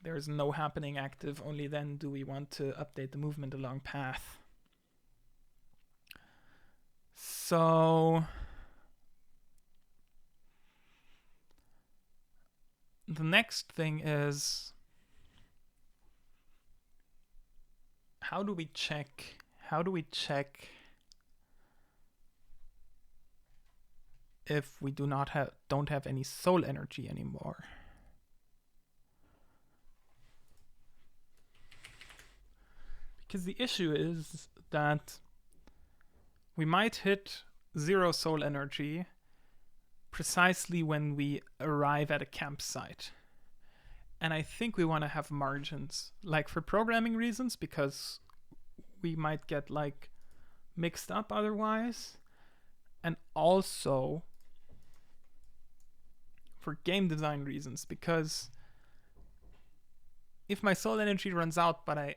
there's no happening active, only then do we want to update the movement along path. So the next thing is, how do we check if we don't have any soul energy anymore? Because the issue is that we might hit 0 soul energy precisely when we arrive at a campsite. And I think we want to have margins, like for programming reasons, because we might get like mixed up otherwise. And also for game design reasons, because if my soul energy runs out but I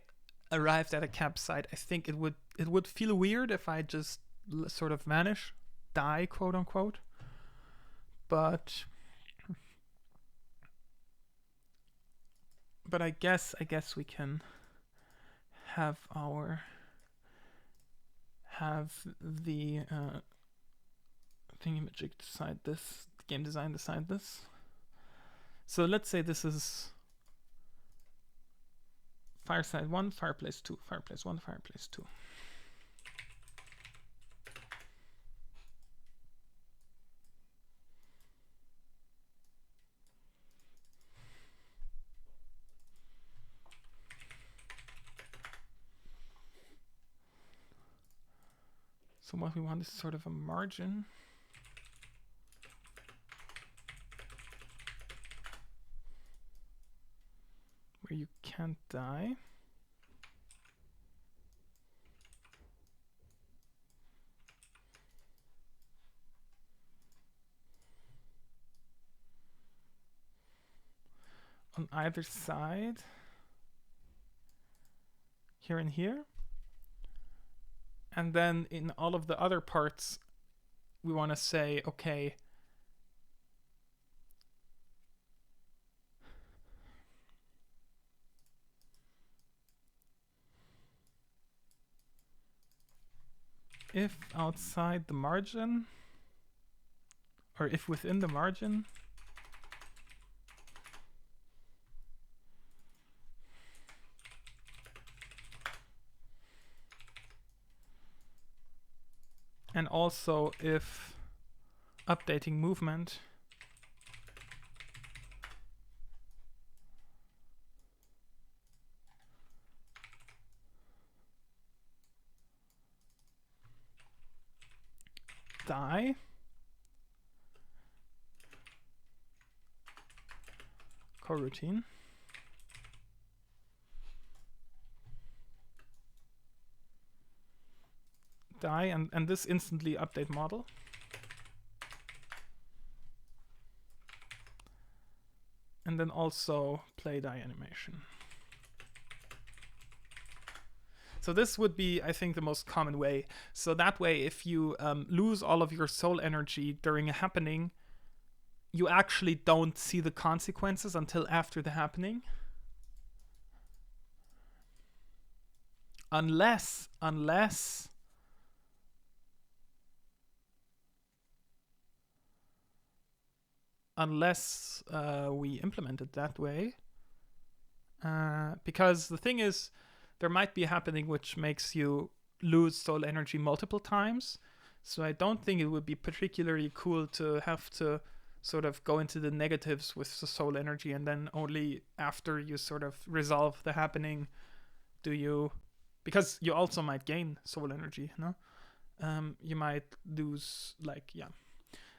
arrived at a campsite, I think it would feel weird if I just sort of vanish, die, quote unquote. But I guess we can have the thingamajig decide this, game design decide this. So let's say this is Fireside 1, Fireplace 2, Fireplace 1, Fireplace 2. So what we want is sort of a margin. Where you can't die. On either side, here and here. And then in all of the other parts, we want to say, okay, if outside the margin, or if within the margin, and also if updating movement die, coroutine, die, and this instantly update model. And then also play die animation. So this would be, I think, the most common way. So that way, if you lose all of your soul energy during a happening, you actually don't see the consequences until after the happening. Unless we implement it that way. Because the thing is, there might be a happening which makes you lose soul energy multiple times. So I don't think it would be particularly cool to have to sort of go into the negatives with the soul energy, and then only after you sort of resolve the happening do you, because you also might gain soul energy, no? You might lose, like, yeah.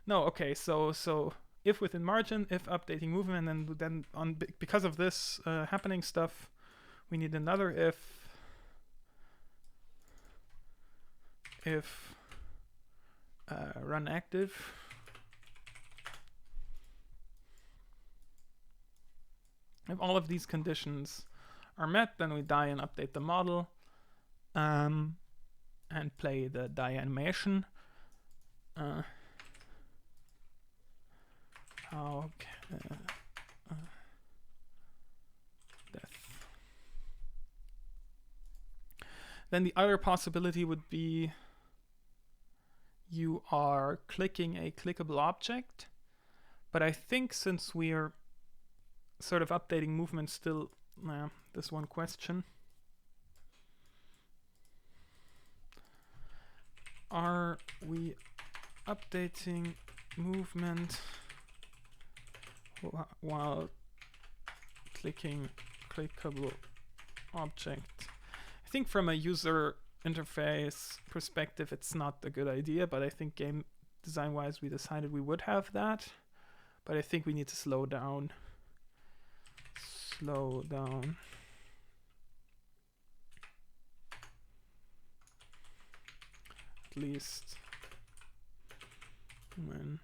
No, okay, so if within margin, if updating movement, and then on because of this happening stuff, we need another if run active. If all of these conditions are met, then we die and update the model, and play the die animation. Death. Then the other possibility would be you are clicking a clickable object, but I think since we're sort of updating movement still, this one question. Are we updating movement while clicking clickable object? I think from a user interface perspective, it's not a good idea, but I think game design wise, we decided we would have that. But I think we need to slow down. At least when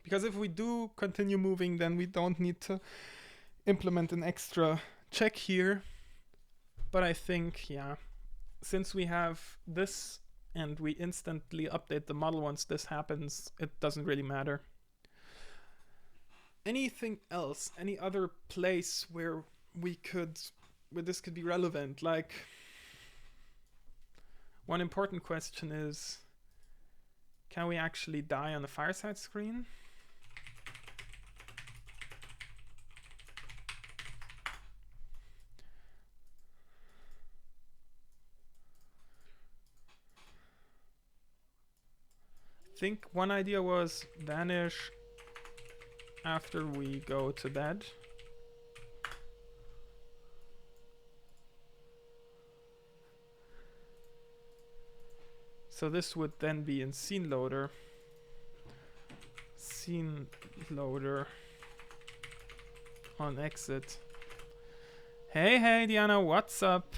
because if we do continue moving, then we don't need to implement an extra check here. But I think, yeah, since we have this and we instantly update the model once this happens, it doesn't really matter. Anything else? Any other place where this could be relevant? Like, one important question is, can we actually die on the Fireside screen? I think one idea was vanish after we go to bed. So this would then be in scene loader. Scene loader on exit. Hey, Diana, what's up?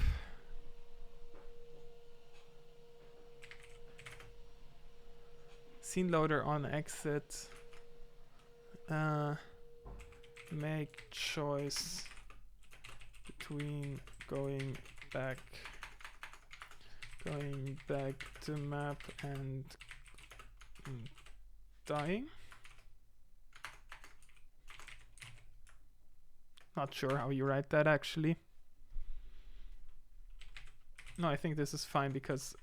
Scene loader on exit. Make choice between going back to map and dying. Not sure how you write that actually. No, I think this is fine because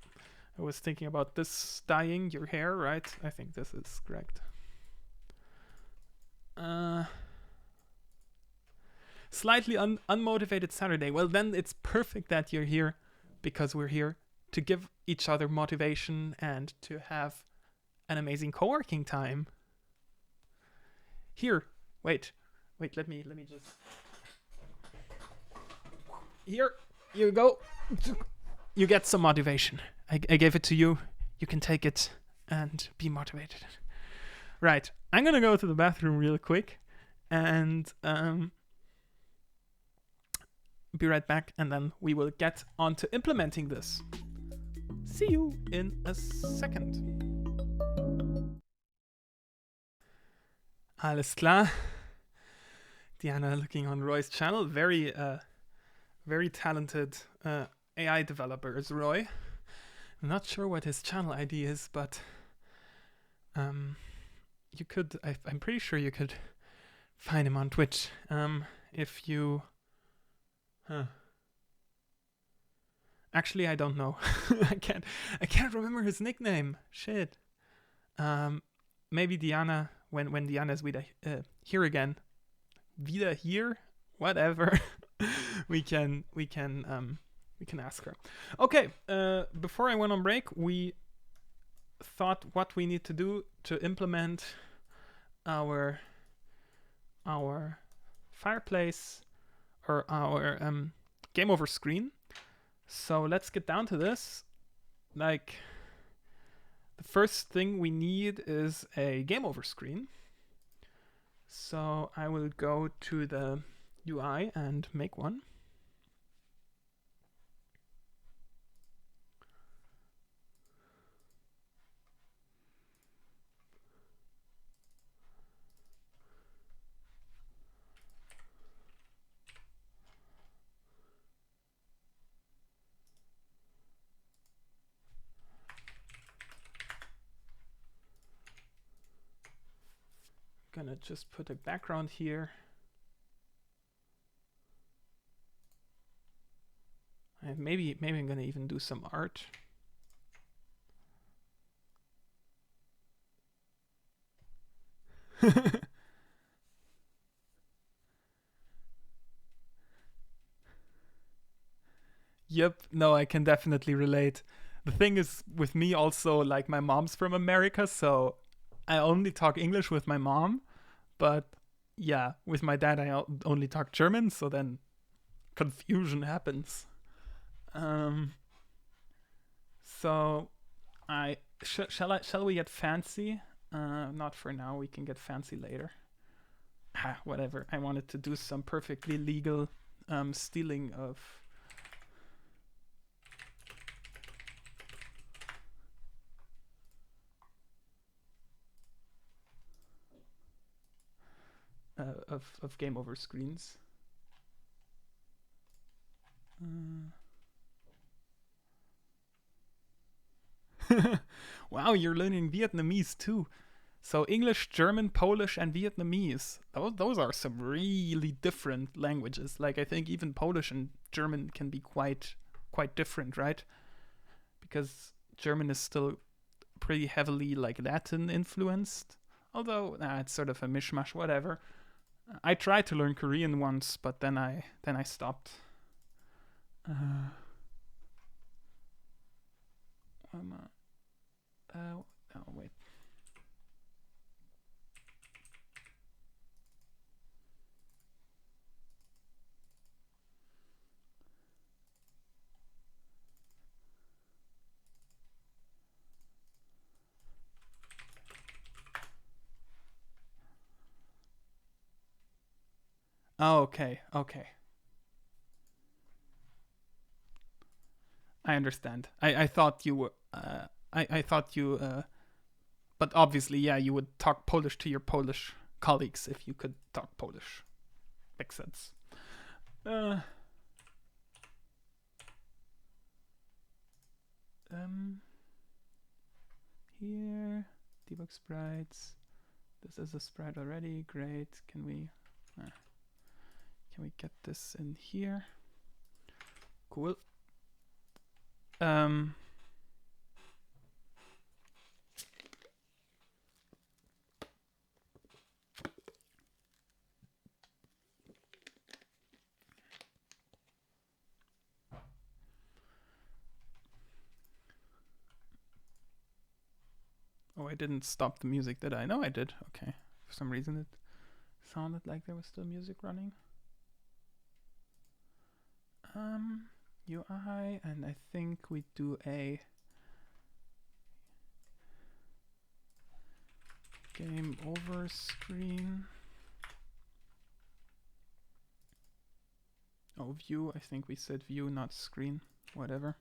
I was thinking about this dyeing your hair, right? I think this is correct. Slightly unmotivated Saturday. Well, then it's perfect that you're here because we're here to give each other motivation and to have an amazing co-working time. Here, wait, let me just. Here you go. You get some motivation. I gave it to you. You can take it and be motivated. Right, I'm gonna go to the bathroom real quick and be right back, and then we will get on to implementing this. See you in a second. Alles klar. Diana looking on Roy's channel. Very talented AI developer is Roy. I'm not sure what his channel ID is, but you could. I'm pretty sure you could find him on Twitch. If you. Actually, I don't know. I can't remember his nickname. Shit. Maybe Diana, when Diana's wieder here again. Wieder here? Whatever. we can ask her. Okay, before I went on break, we thought what we need to do to implement our fireplace or our game over screen. So let's get down to this. Like, the first thing we need is a game over screen. So I will go to the UI and make one. Gonna just put a background here. And maybe I'm gonna even do some art. Yep, no, I can definitely relate. The thing is with me also, like, my mom's from America, so I only talk English with my mom, but yeah, with my dad I only talk German, so then confusion happens. So shall we get fancy? Not for now, we can get fancy later. Whatever. I wanted to do some perfectly legal stealing of game over screens. Wow, you're learning Vietnamese too. So English, German, Polish, and Vietnamese. Those are some really different languages. Like, I think even Polish and German can be quite different, right? Because German is still pretty heavily like Latin influenced. Although it's sort of a mishmash, whatever. I tried to learn Korean once, but then I stopped. Oh wait. Oh, okay, okay. I understand. I thought you were. I thought you. But obviously, yeah, you would talk Polish to your Polish colleagues if you could talk Polish. Makes sense. Uh, um, here, debug sprites. This is a sprite already. Great. Can we get this in here? Cool. Oh, I didn't stop the music, did I? No, I did. Okay. For some reason, it sounded like there was still music running. UI, and I think we do a game over screen. Oh, view. I think we said view, not screen. Whatever.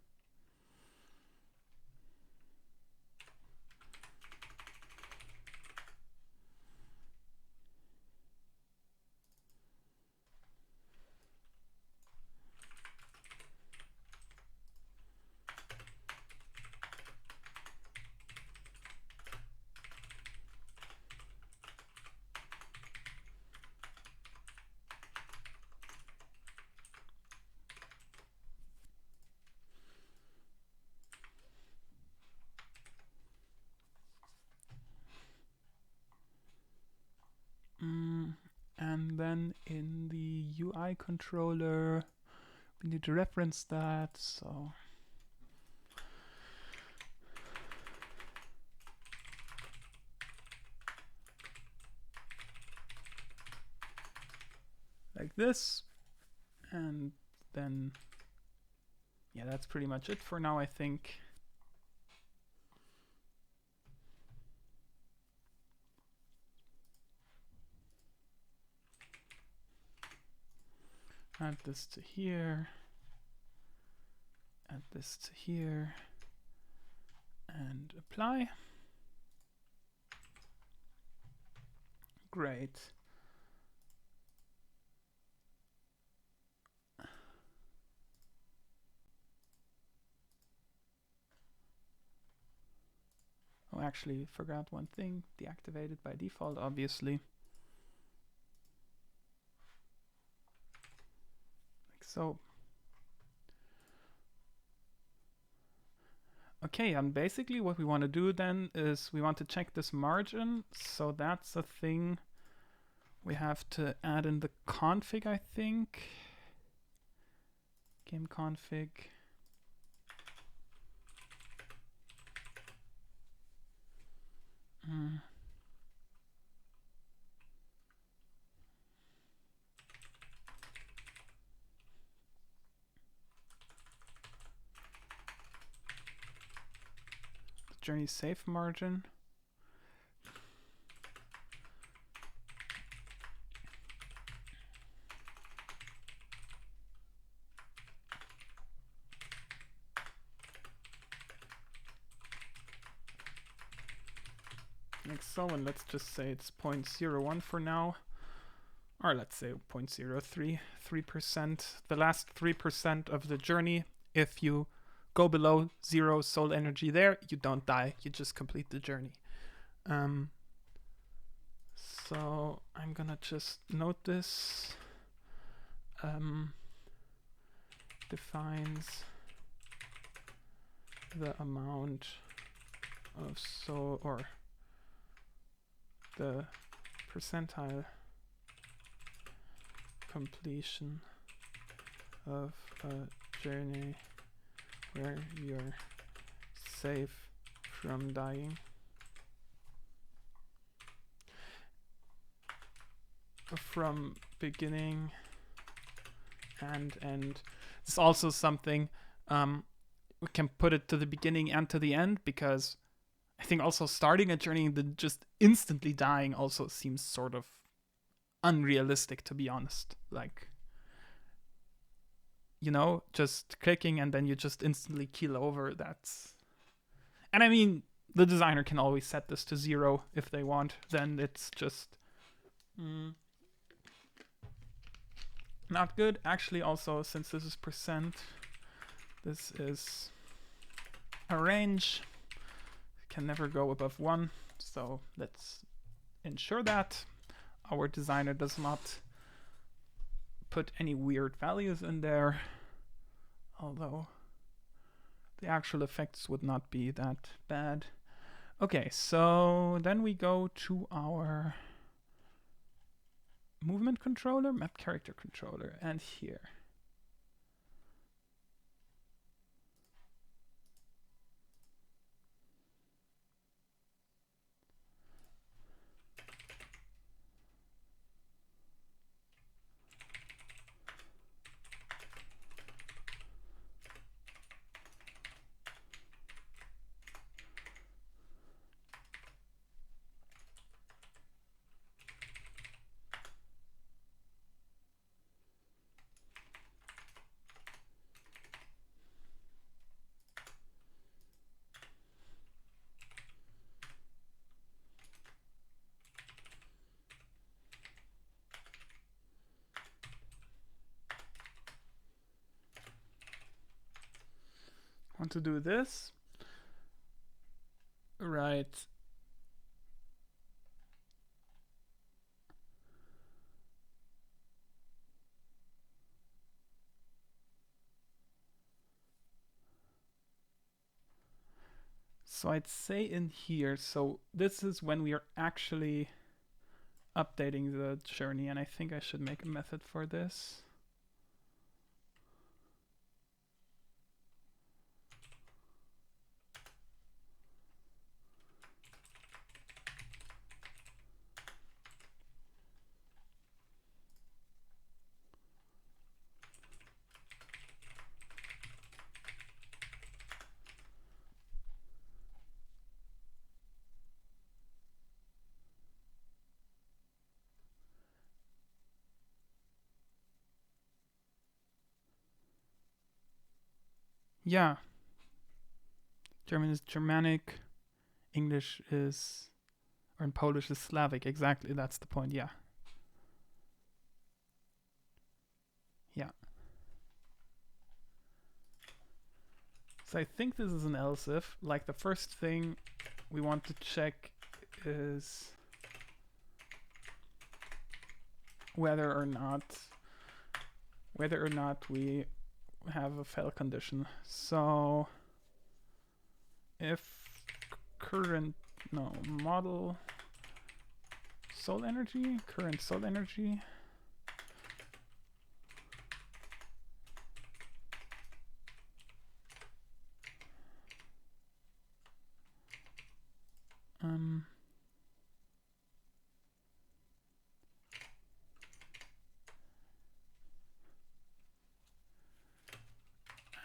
And then in the UI controller, we need to reference that. So like this, and then yeah, that's pretty much it for now, I think. Add this to here, add this to here, and apply. Great. Oh, actually forgot one thing. Deactivated by default, obviously. Like so. Okay, and basically what we want to do then is we want to check this margin. So that's a thing we have to add in the config, I think. Game config. Journey safe margin. Like so, and let's just say it's 0.01 for now. Or let's say 0.03, 3%. The last 3% of the journey, if you go below 0 soul energy there, you don't die, you just complete the journey. So I'm gonna just note this. Defines the amount of soul, or the percentile completion of a journey where you're safe from dying. From beginning and end. This is also something we can put it to the beginning and to the end, because I think also starting a journey and then just instantly dying also seems sort of unrealistic, to be honest. Like, just clicking and then you just instantly keel over. And I mean, the designer can always set this to 0 if they want. Then it's just not good. Actually, also, since this is percent, this is a range. It can never go above 1. So let's ensure that our designer does not put any weird values in there. Although the actual effects would not be that bad. Okay, so then we go to our movement controller, map character controller, and here. Want to do this? Right. So I'd say in here, so this is when we are actually updating the journey, and I think I should make a method for this. Yeah. German is Germanic, English is, or in Polish is Slavic. Exactly, that's the point, yeah. Yeah. So I think this is an else if. Like, the first thing we want to check is whether or not we have a fail condition. So if current model soul energy, current soul energy,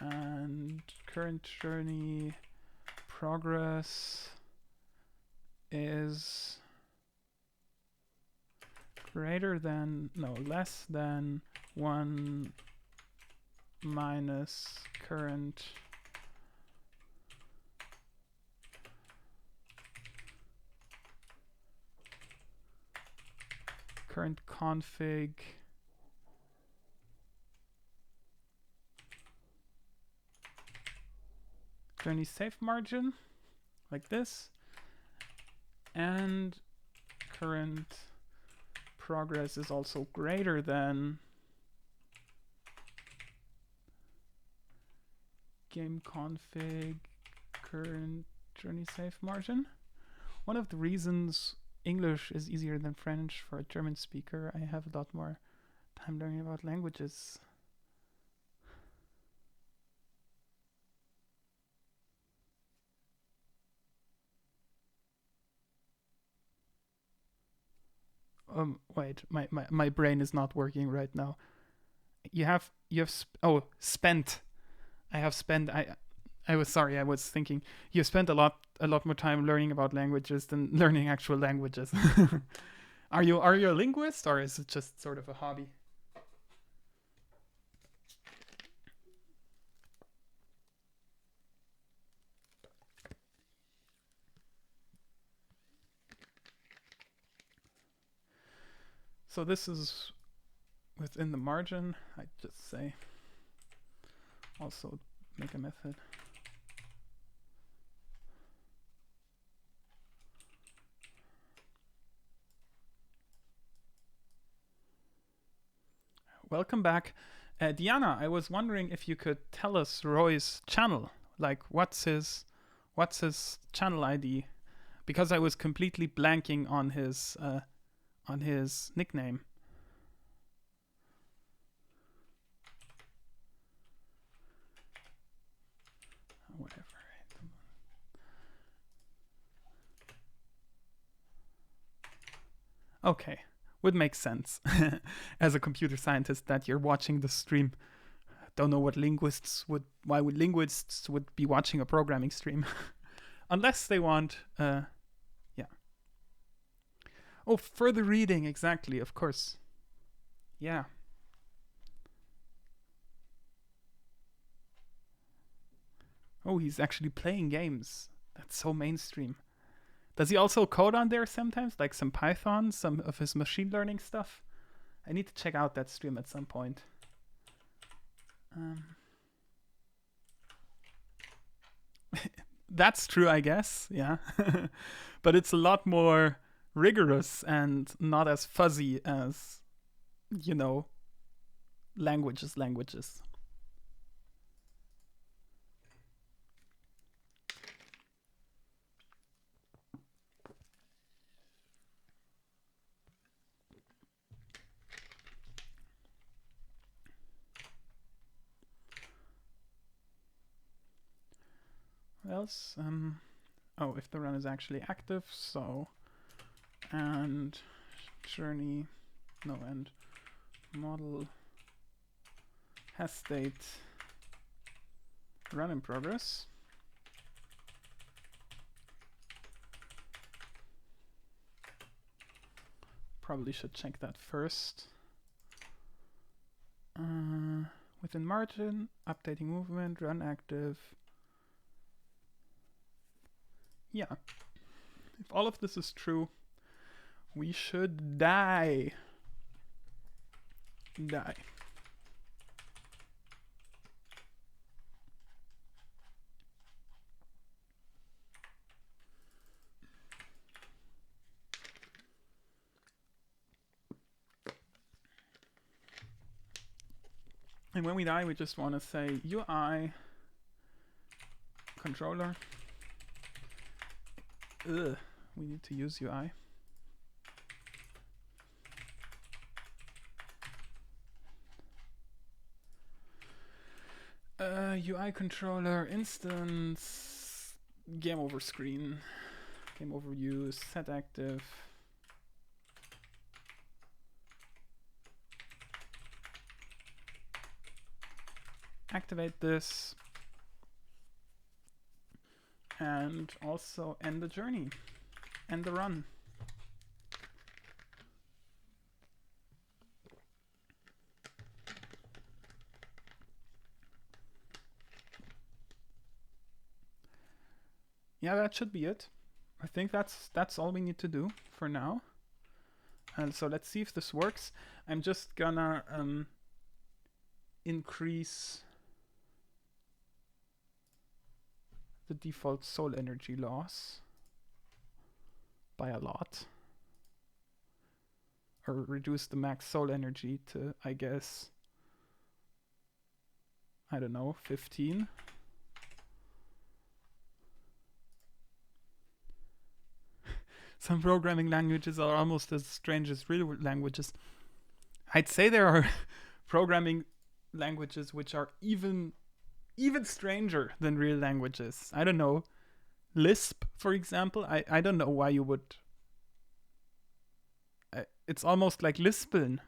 and current journey progress is less than 1 minus current config journey safe margin, like this, and current progress is also greater than game config current journey safe margin. One of the reasons English is easier than French for a German speaker, I have a lot more time learning about languages. Wait, my brain is not working right now. Spent. I have spent. I was sorry. I was thinking you spent a lot more time learning about languages than learning actual languages. Are you a linguist, or is it just sort of a hobby? So this is within the margin. I just say also make a method. Welcome back. Diana, I was wondering if you could tell us Roy's channel. Like, what's his channel ID? Because I was completely blanking on his nickname. Whatever. Okay, would make sense as a computer scientist that you're watching the stream. Don't know what why would linguists would be watching a programming stream unless they want yeah. Oh, further reading, exactly, of course. Yeah. Oh, he's actually playing games. That's so mainstream. Does he also code on there sometimes, like some Python, some of his machine learning stuff? I need to check out that stream at some point. That's true, I guess. Yeah. But it's a lot more rigorous and not as fuzzy as, languages. What else? Oh, if the run is actually active, so and journey, no, and model has state run in progress. Probably should check that first. Within margin, updating movement, run active. Yeah. If all of this is true, we should die. And when we die, we just want to say UI controller. We need to use UI. UI controller instance game over screen, game overview, set active. Activate this. And also end the journey, end the run. Yeah, that should be it. I think that's all we need to do for now. And so let's see if this works. I'm just gonna increase the default soul energy loss by a lot, or reduce the max soul energy to, I guess, I don't know, 15. Some programming languages are almost as strange as real languages. I'd say there are programming languages which are even stranger than real languages. I don't know. Lisp, for example. I don't know why you would. It's almost like Lispeln,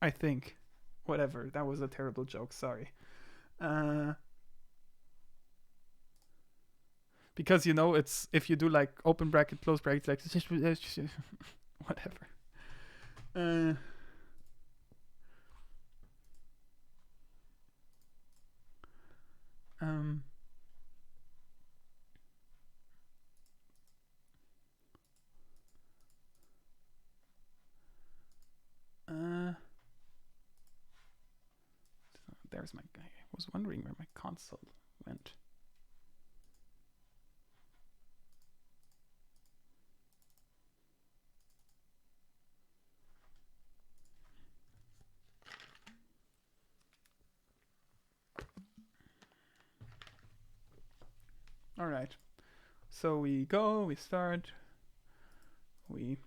I think. Whatever. That was a terrible joke. Sorry. Because it's if you do like open bracket, close bracket, like Whatever. Uh, um, there's my guy. I was wondering where my console went. All right. So we go, we start, we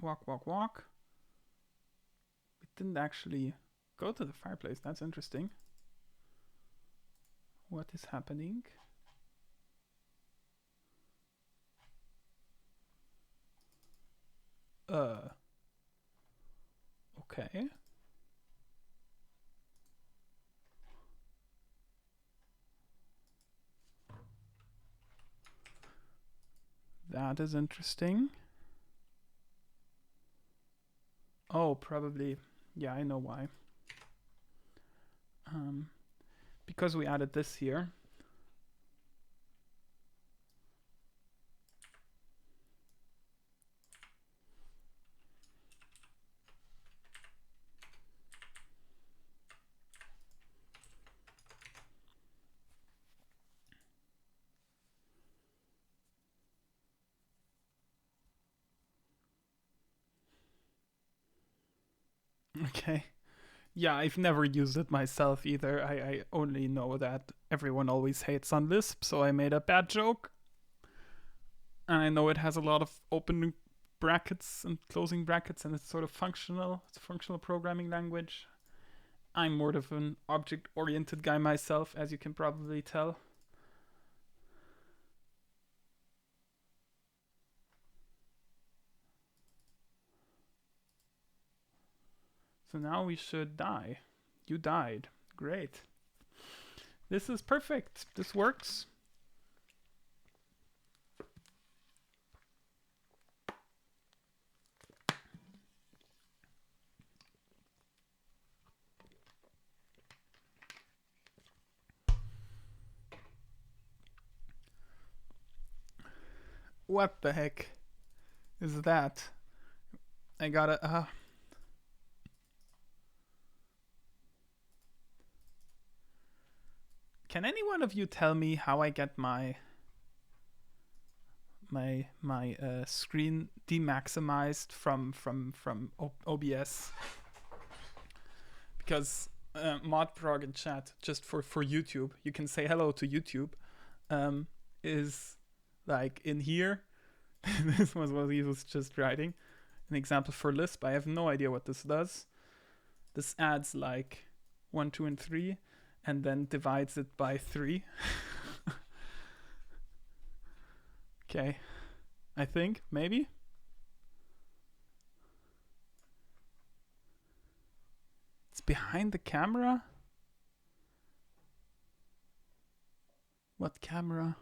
walk, walk, walk. We didn't actually go to the fireplace. That's interesting. What is happening? Okay. That is interesting. Oh, probably. Yeah, I know why. Because we added this here. Okay. Yeah, I've never used it myself either. I only know that everyone always hates on Lisp, so I made a bad joke. And I know it has a lot of opening brackets and closing brackets, and it's sort of functional. It's a functional programming language. I'm more of an object-oriented guy myself, as you can probably tell. So now we should die. You died. Great. This is perfect. This works. What the heck is that? I gotta. Can any one of you tell me how I get my screen demaximized from OBS? Because modprog in chat, just for YouTube, you can say hello to YouTube, is like in here. This was what he was just writing. An example for Lisp. I have no idea what this does. This adds like 1, 2, and 3, and then divides it by 3. Okay. I think, maybe. It's behind the camera? What camera?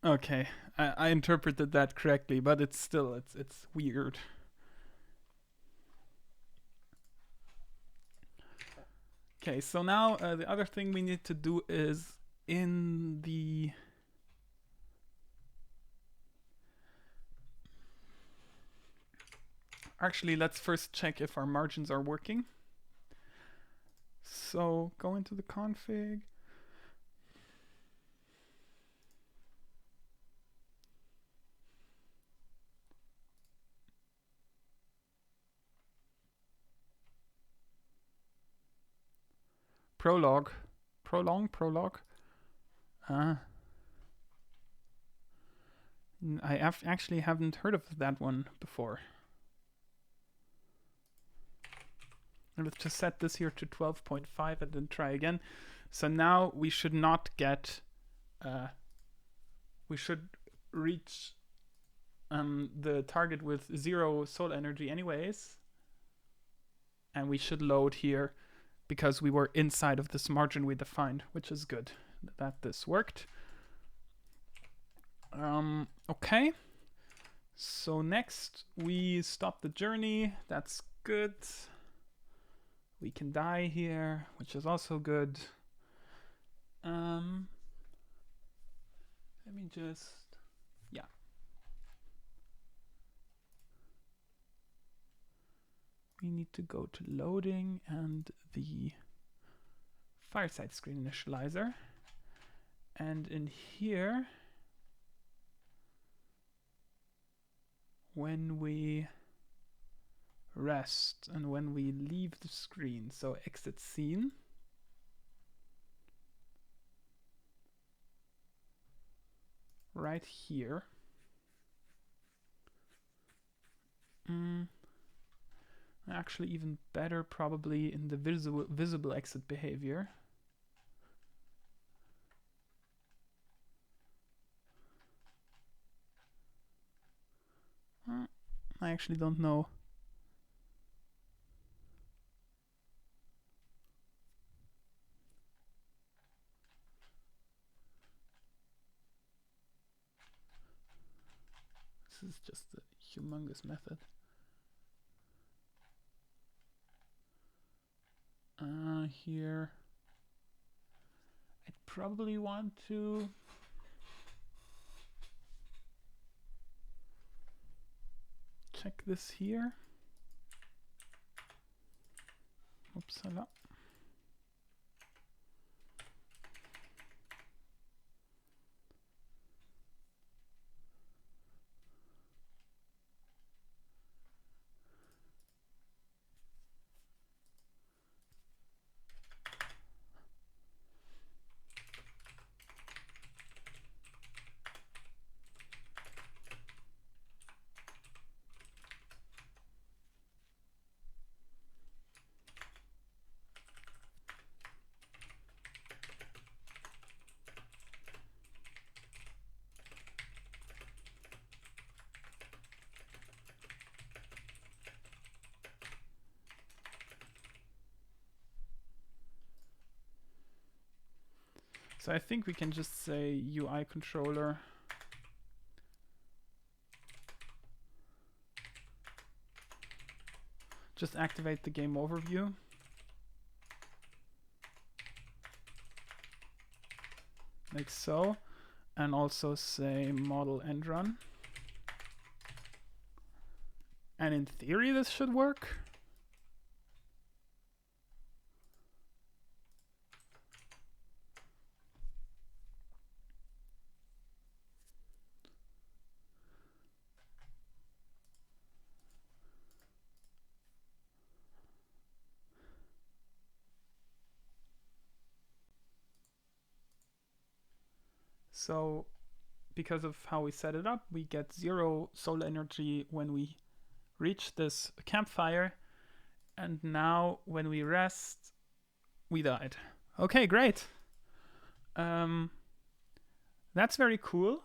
Okay, I interpreted that correctly, but it's still it's weird. Okay, so now the other thing we need to do is in the actually let's first check if our margins are working. So go into the config. Prologue. Prologue. I actually haven't heard of that one before. Let's just set this here to 12.5 and then try again. So now we should not get, we should reach the target with 0 soul energy anyways. And we should load here because we were inside of this margin we defined, which is good that this worked. Okay. So next we stop the journey. That's good. We can die here, which is also good. Let me just, yeah. We need to go to loading and the Fireside screen initializer. And in here, when we rest and when we leave the screen, so exit scene, right here. Actually, even better probably in the visible exit behavior. I actually don't know. This is just a humongous method. Here, I'd probably want to check this here. Upsala. So I think we can just say UI controller just activate the game overview. Like so. And also say model end run. And in theory this should work. So because of how we set it up, we get 0 solar energy when we reach this campfire. And now when we rest, we died. Okay, great. That's very cool.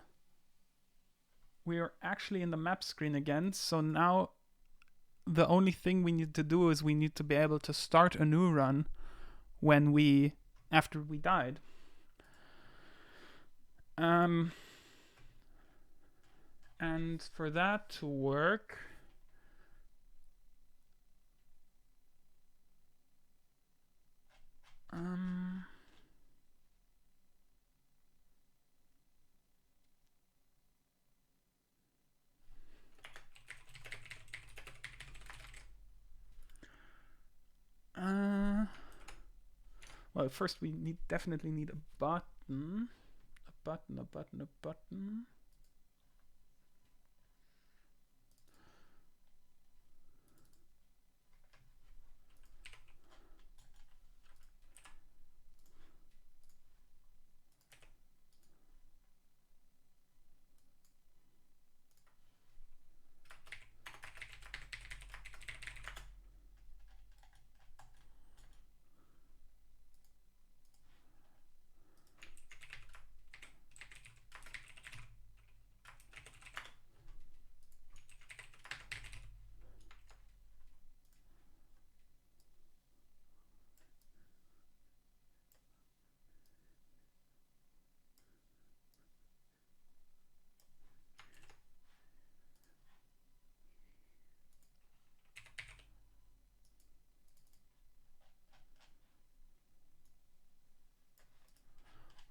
We are actually in the map screen again. So now the only thing we need to do is we need to be able to start a new run after we died. And for that to work, well, first we definitely need a button. A button.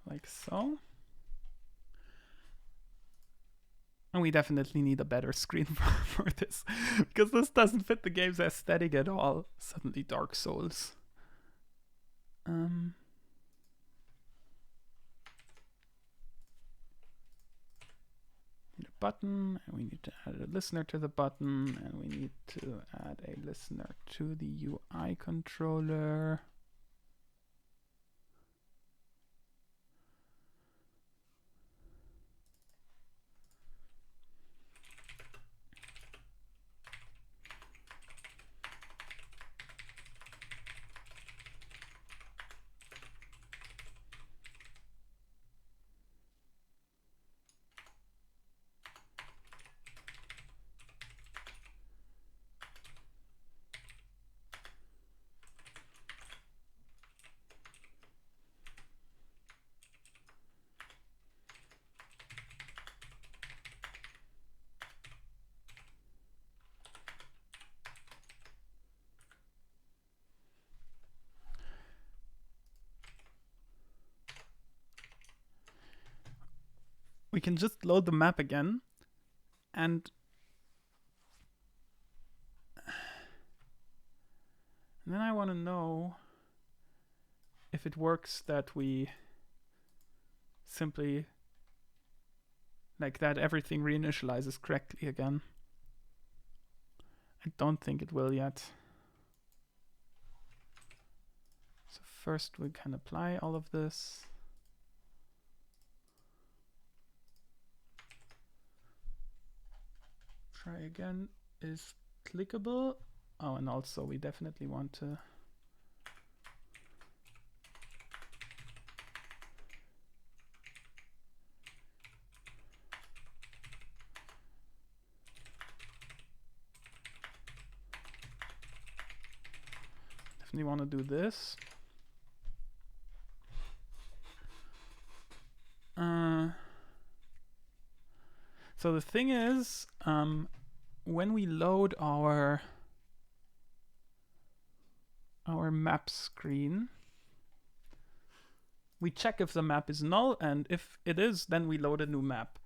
like so. And we definitely need a better screen for this, because this doesn't fit the game's aesthetic at all. Suddenly Dark Souls. Need a button, and we need to add a listener to the button, and we need to add a listener to the UI controller. We can just load the map again, and then I want to know if it works that we simply, like that, everything reinitializes correctly again. I don't think it will yet. So first we can apply all of this. Try again is clickable. Oh, and also we definitely want to do this. So the thing is, when we load our map screen, we check if the map is null, and if it is, then we load a new map.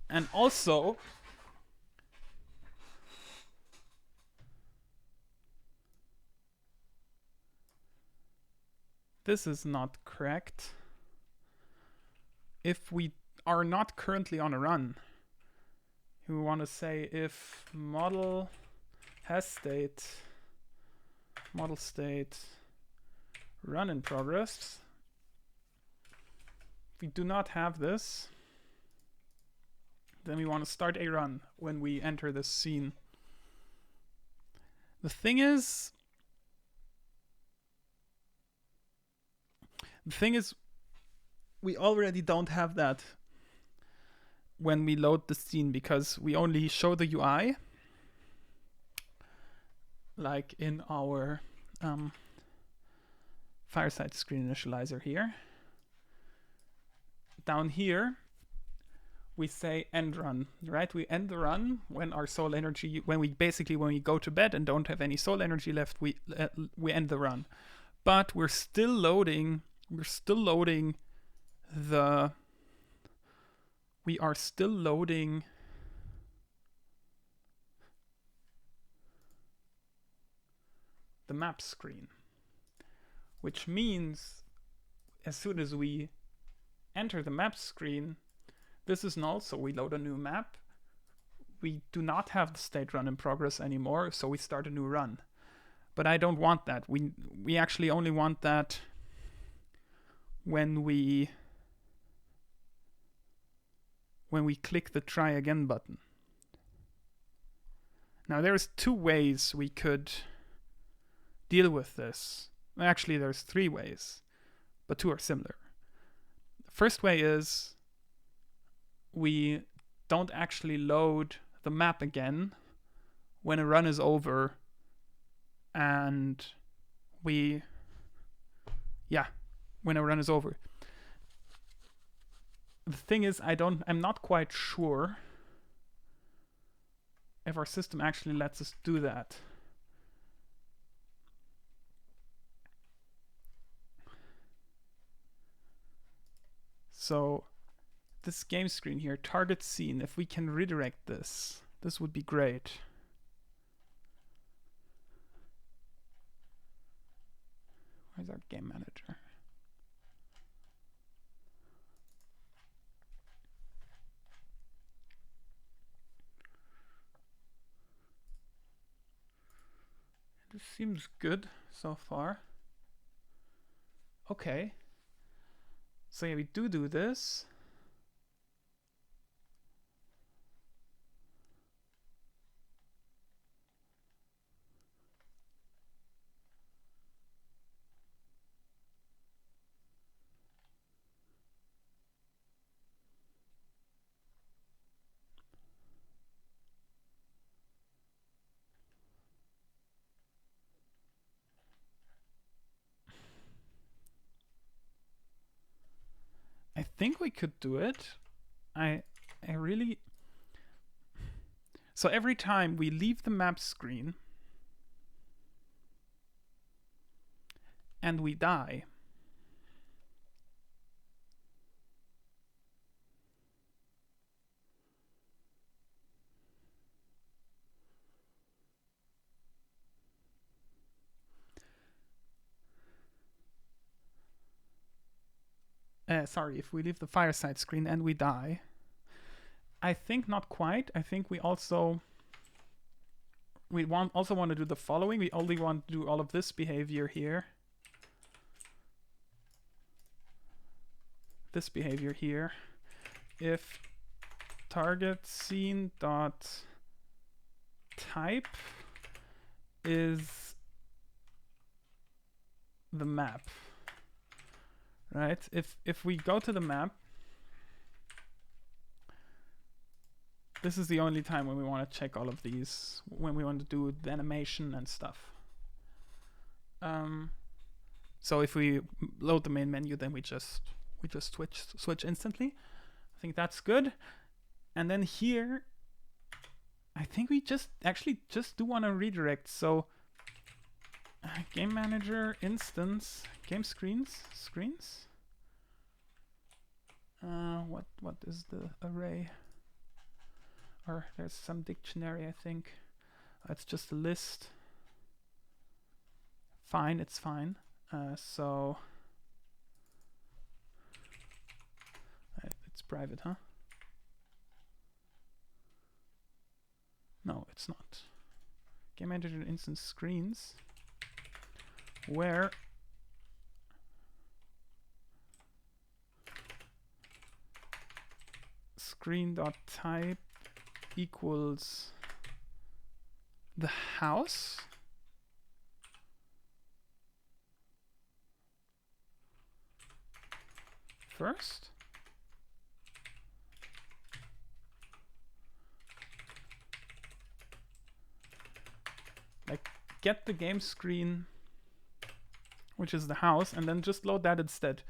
And also, this is not correct. If we are not currently on a run, we want to say if model has state, model state, run in progress. If we do not have this, then we want to start a run when we enter this scene. The thing is, we already don't have that when we load the scene, because we only show the UI like in our Fireside screen initializer here. Down here we say end run, right? We end the run when our soul energy, when we go to bed and don't have any soul energy left, we end the run. But we're still loading the map screen, which means as soon as we enter the map screen, this is null, so we load a new map. We do not have the state run in progress anymore, so we start a new run. But I don't want that. We actually only want that when we click the try again button. Now there's two ways we could deal with this. Actually, there's three ways, but two are similar. The first way is we don't actually load the map again when a run is over, and when a run is over. The thing is, I'm not quite sure if our system actually lets us do that. So this game screen here, target scene, if we can redirect this would be great. Where's our game manager? This seems good so far. Okay. So yeah, we do this. I think we could do it. I really... So every time we leave the map screen and we die, if we leave the Fireside screen and we die, I think not quite. I think we also want to do the following. We only want to do all of this behavior here. This behavior here. If target scene dot type is the map, right? If we go to the map, this is the only time when we want to check all of these, when we want to do the animation and stuff. So if we load the main menu, then we just switch instantly. I think that's good. And then here, I think we just do want to redirect. So game manager instance game screens. What is the array? Or there's some dictionary, I think. It's just a list. Fine, it's fine. So it's private, huh? No, it's not. Game manager instance screens where screen.type equals the house first. Like, get the game screen, which is the house, and then just load that instead.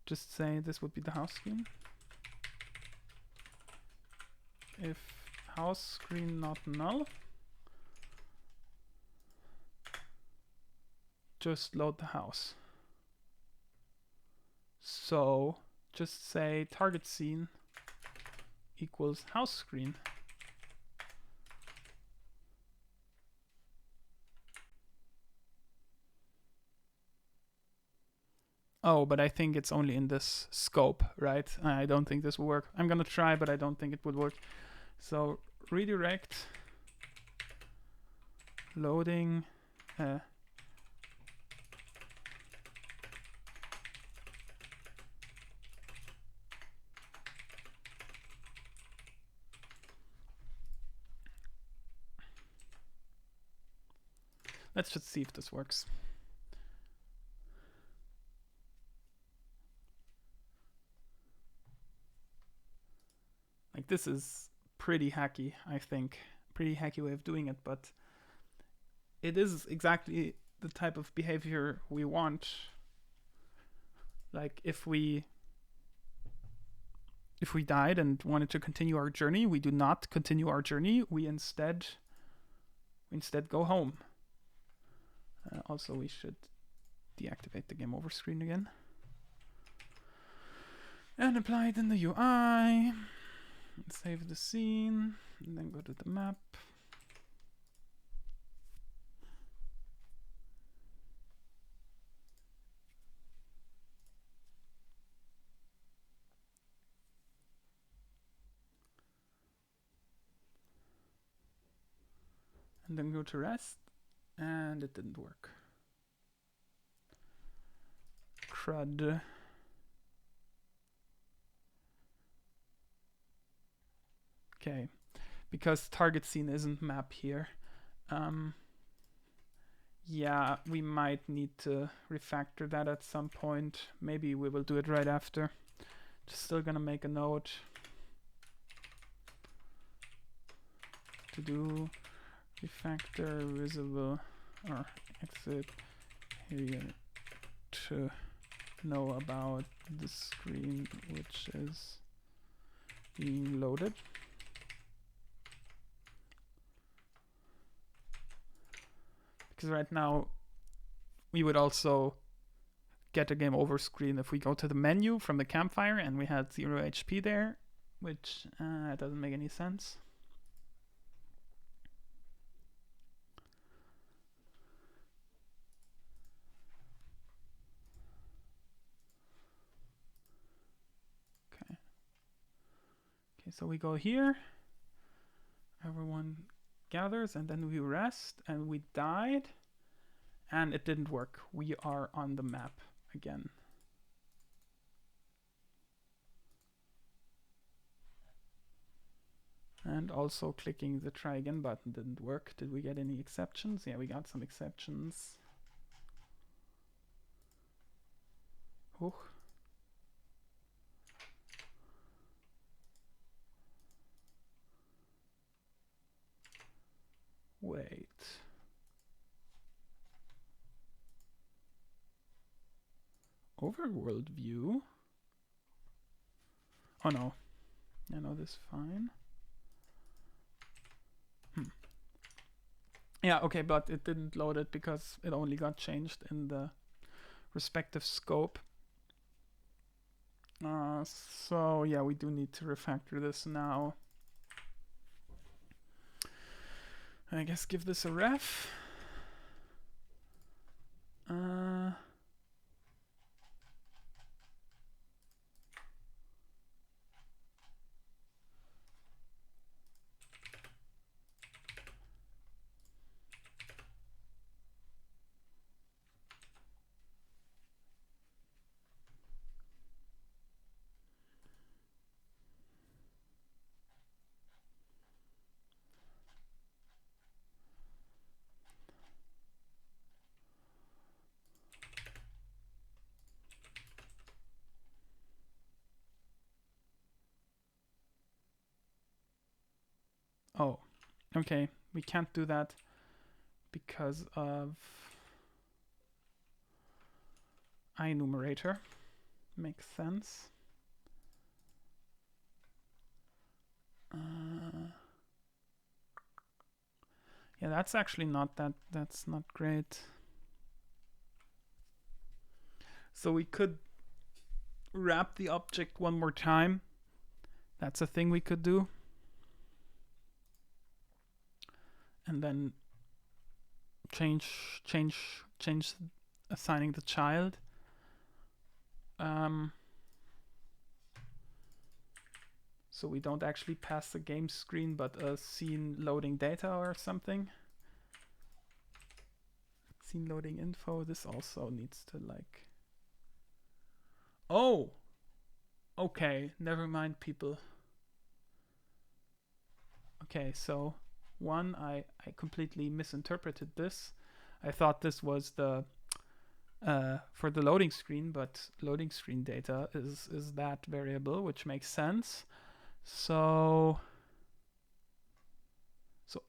Just say this would be the house screen. If house screen not null, just load the house. So just say target scene equals house screen. Oh, but I think it's only in this scope, right? I don't think this will work. I'm gonna try, but I don't think it would work. So redirect loading let's just see if this works. Like, this is pretty hacky, I think. Pretty hacky way of doing it, but it is exactly the type of behavior we want. Like, if we died and wanted to continue our journey, we do not continue our journey. We instead go home. Also, we should deactivate the game over screen again. and apply it in the UI. Save the scene, and then go to the map. And then go to rest, and it didn't work. Crud. Okay, because target scene isn't map here. Yeah, we might need to refactor that at some point. Maybe we will do it right after. Just still gonna make a note to do refactor visible or exit here to know about the screen which is being loaded. Because right now we would also get a game over screen if we go to the menu from the campfire and we had 0 HP there, which doesn't make any sense. Okay, so we go here, everyone gathers, and then we rest, and we died, and it didn't work. We are on the map again. And also clicking the try again button didn't work. Did we get any exceptions? Yeah, we got some exceptions. Oh. Wait. Overworld view? Oh no. I know this fine. Yeah, okay, but it didn't load it because it only got changed in the respective scope. So yeah, we do need to refactor this now. I guess give this a ref. Oh, okay. We can't do that because of enumerator. Makes sense. Yeah, that's actually not that's not great. So we could wrap the object one more time. That's a thing we could do. And then change assigning the child. So we don't actually pass the game screen, but a scene loading data or something. Scene loading info. This also needs to like. Oh! Okay, never mind, people. Okay, so one, I completely misinterpreted this. I thought this was the for the loading screen, but loading screen data is that variable, which makes sense. So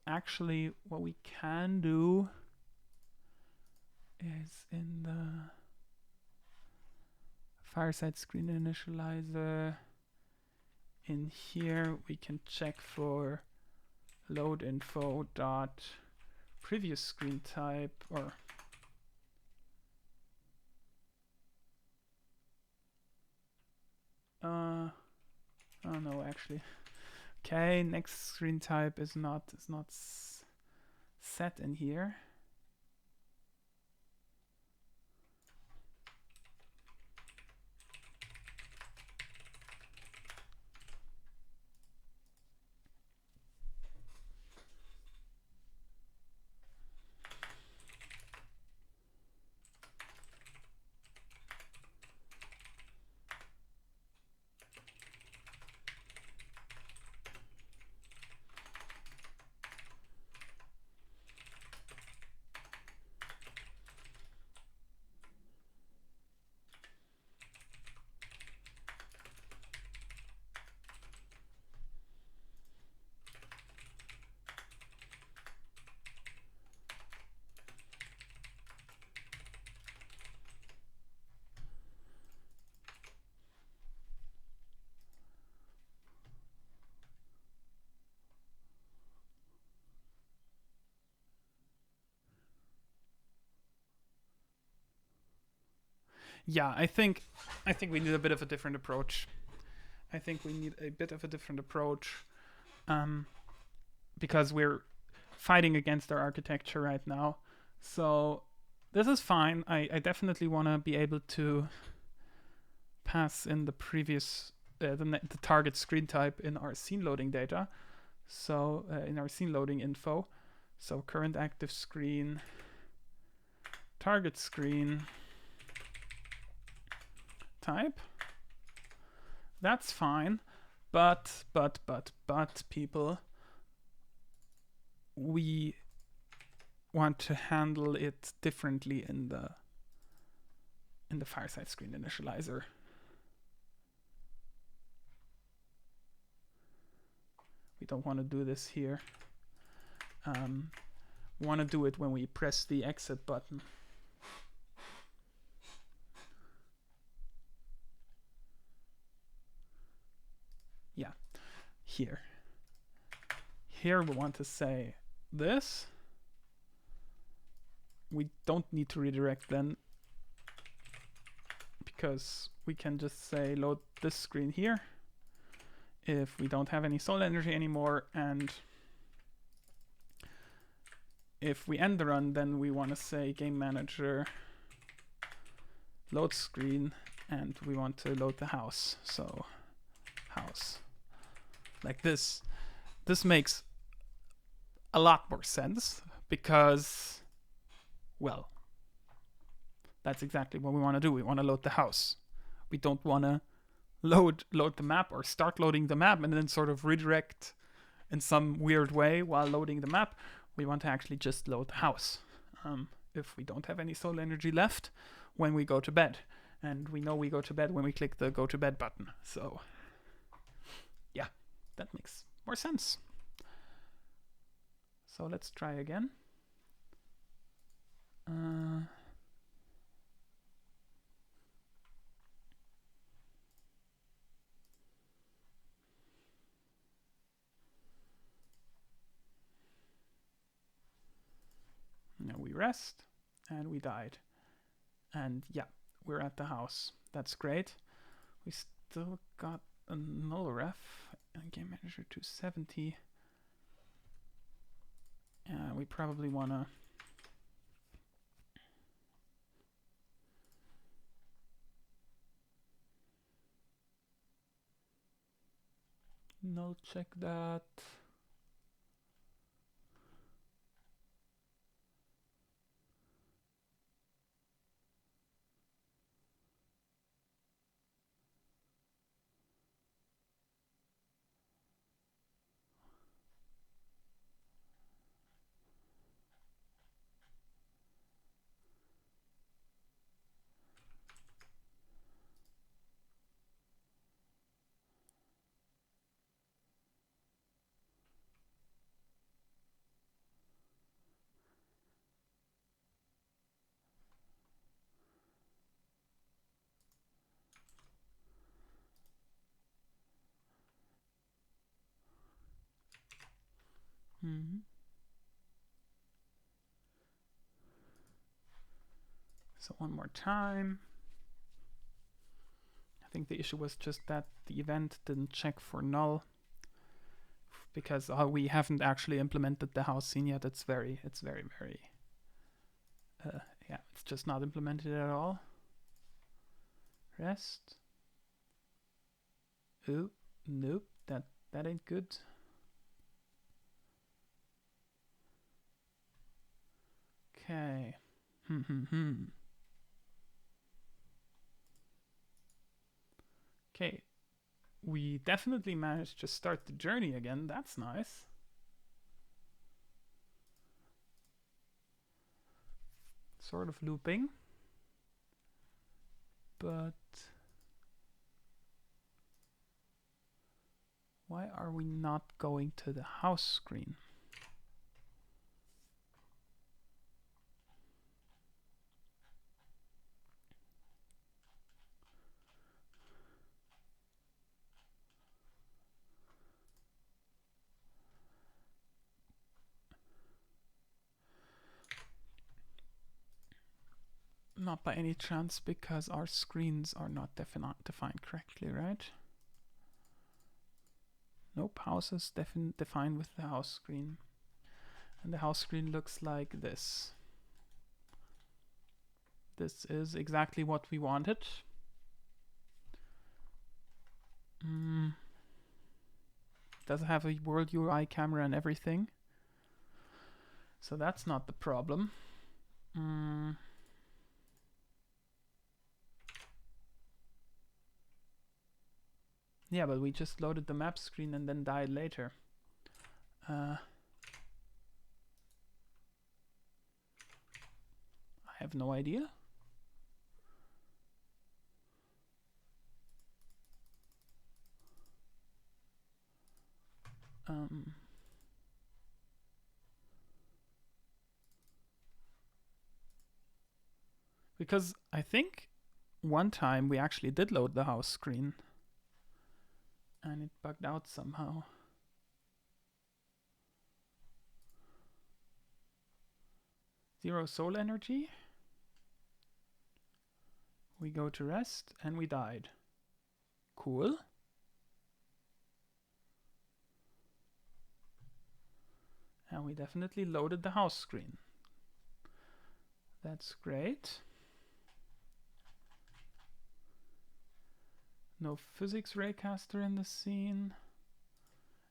actually what we can do is in the Fireside screen initializer, in here we can check for load info dot previous screen type, or no, actually. Okay, next screen type is not set in here. Yeah, I think we need a bit of a different approach. Because we're fighting against our architecture right now. So this is fine. I definitely want to be able to pass in the previous the target screen type in our scene loading data. So in our scene loading info. So current active screen, target screen type. That's fine. But people, we want to handle it differently in the Fireside screen initializer. We don't want to do this here. We want to do it when we press the exit button. Yeah, here we want to say this. We don't need to redirect then, because we can just say load this screen here if we don't have any soul energy anymore, and if we end the run, then we want to say game manager load screen, and we want to load the house. So house, like this. This makes a lot more sense because, well, that's exactly what we want to do. We want to load the house. We don't want to load the map or start loading the map and then sort of redirect in some weird way while loading the map. We want to actually just load the house. If we don't have any soul energy left when we go to bed. And we know we go to bed when we click the go to bed button. So yeah, that makes more sense. So let's try again. Now we rest, and we died. And yeah, we're at the house. That's great. We still got a null ref and game manager 270. We probably want to null check that. So one more time. I think the issue was just that the event didn't check for null because we haven't actually implemented the house scene yet. It's very, yeah, it's just not implemented at all. Rest. Oh, nope, that ain't good. Okay. Okay. We definitely managed to start the journey again. That's nice. Sort of looping. But why are we not going to the house screen? Not by any chance because our screens are not defined correctly, right? Nope, house is defined with the house screen. And the house screen looks like this. This is exactly what we wanted. Does have a world UI camera and everything. So that's not the problem. Yeah, but we just loaded the map screen and then died later. I have no idea. Because I think one time we actually did load the house screen and it bugged out somehow. Zero soul energy. We go to rest and we died. Cool. And we definitely loaded the house screen. That's great. No physics raycaster in the scene.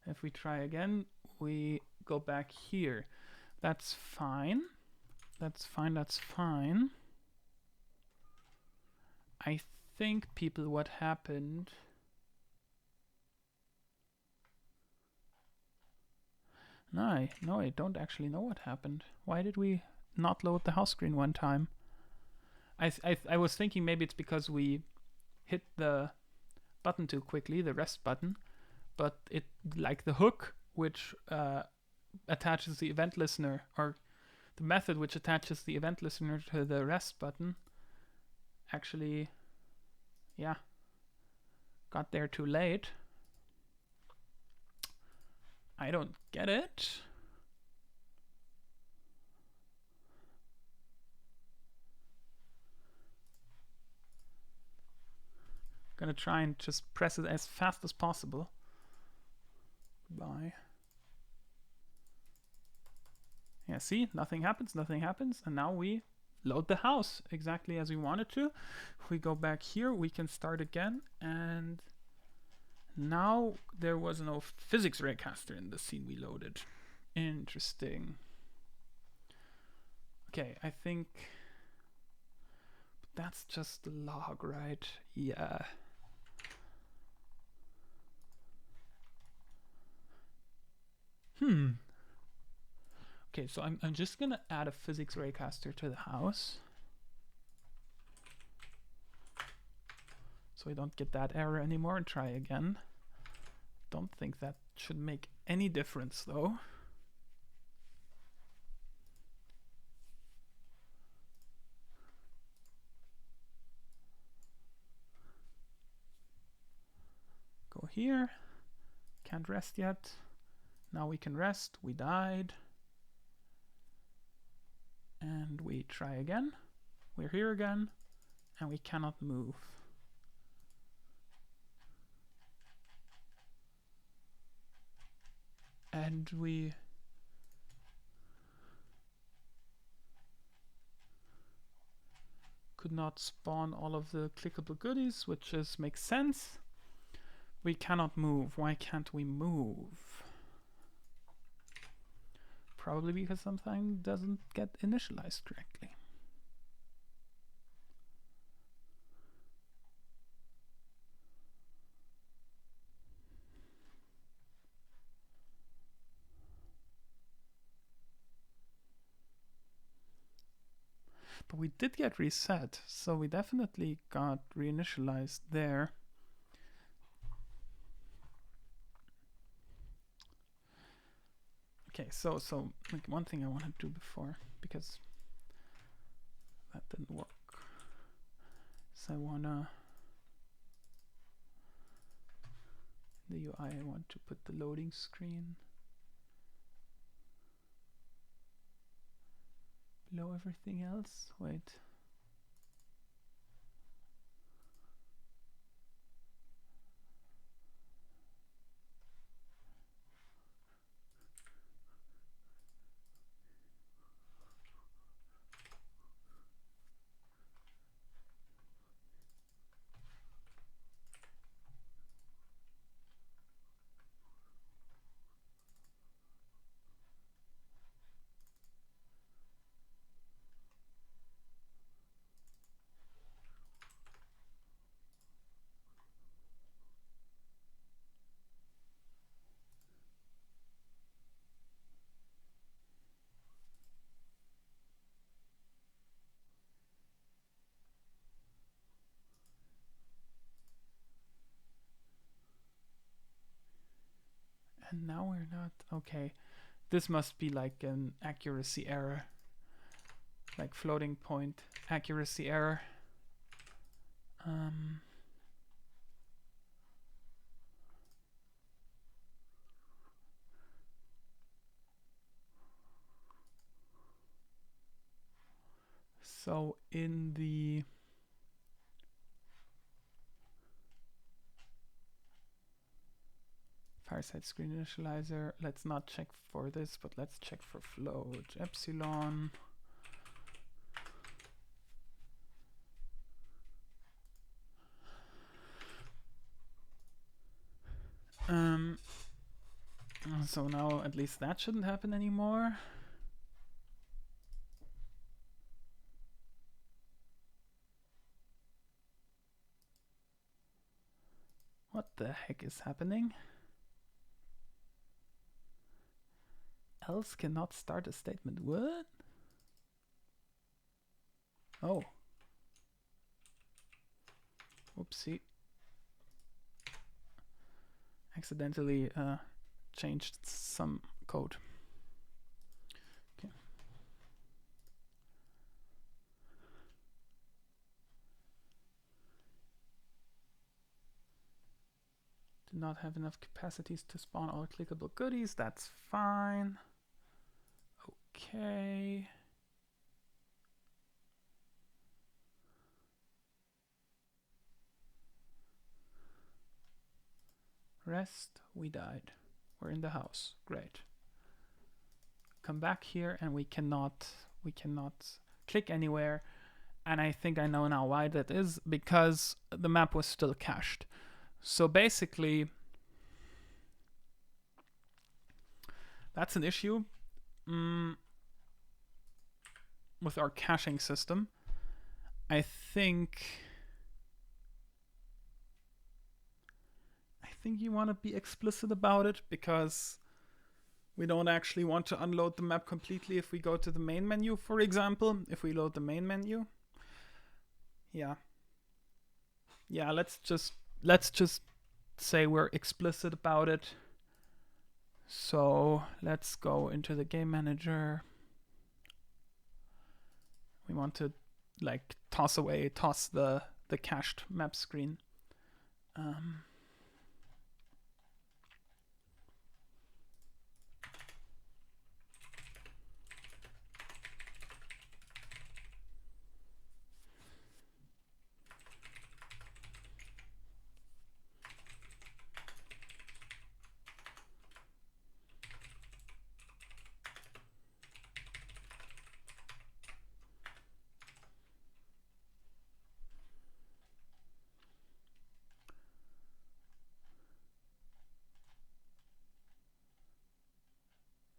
If we try again, we go back here. That's fine. That's fine. I think, people, what happened... No, I don't actually know what happened. Why did we not load the house screen one time? I was thinking maybe it's because we hit the button too quickly, the rest button, but it, like the hook which attaches the event listener, or the method which attaches the event listener to the rest button, actually, yeah, got there too late. I don't get it. Gonna try and just press it as fast as possible. Goodbye. Yeah, see, nothing happens, and now we load the house exactly as we wanted to. If we go back here, we can start again, and now there was no physics raycaster in the scene we loaded. Interesting. Okay, I think that's just the log, right? Yeah. Okay, so I'm just gonna add a physics raycaster to the house, so we don't get that error anymore, and try again. Don't think that should make any difference though. Go here. Can't rest yet. Now we can rest. We died. And we try again. We're here again. And we cannot move. And we could not spawn all of the clickable goodies, which makes sense. We cannot move. Why can't we move? Probably because something doesn't get initialized correctly. But we did get reset, so we definitely got reinitialized there. Okay, so like one thing I want to do before, because that didn't work, so I wanna the UI I want to put the loading screen below everything else. Wait. And now we're not. Okay, this must be like an accuracy error, like floating point accuracy error. So in the Fireside screen initializer, let's not check for this, but let's check for float epsilon. So now at least that shouldn't happen anymore. What the heck is happening? Else cannot start a statement. What? Oh. Whoopsie. Accidentally changed some code. Okay. Did not have enough capacities to spawn all clickable goodies. That's fine. Okay. Rest, we died. We're in the house. Great. Come back here and we cannot click anywhere. And I think I know now why that is, because the map was still cached. So basically, that's an issue with our caching system. I think you want to be explicit about it, because we don't actually want to unload the map completely if we go to the main menu, for example. If we load the main menu. Yeah, let's just say we're explicit about it. So let's go into the game manager. We want to like toss the cached map screen.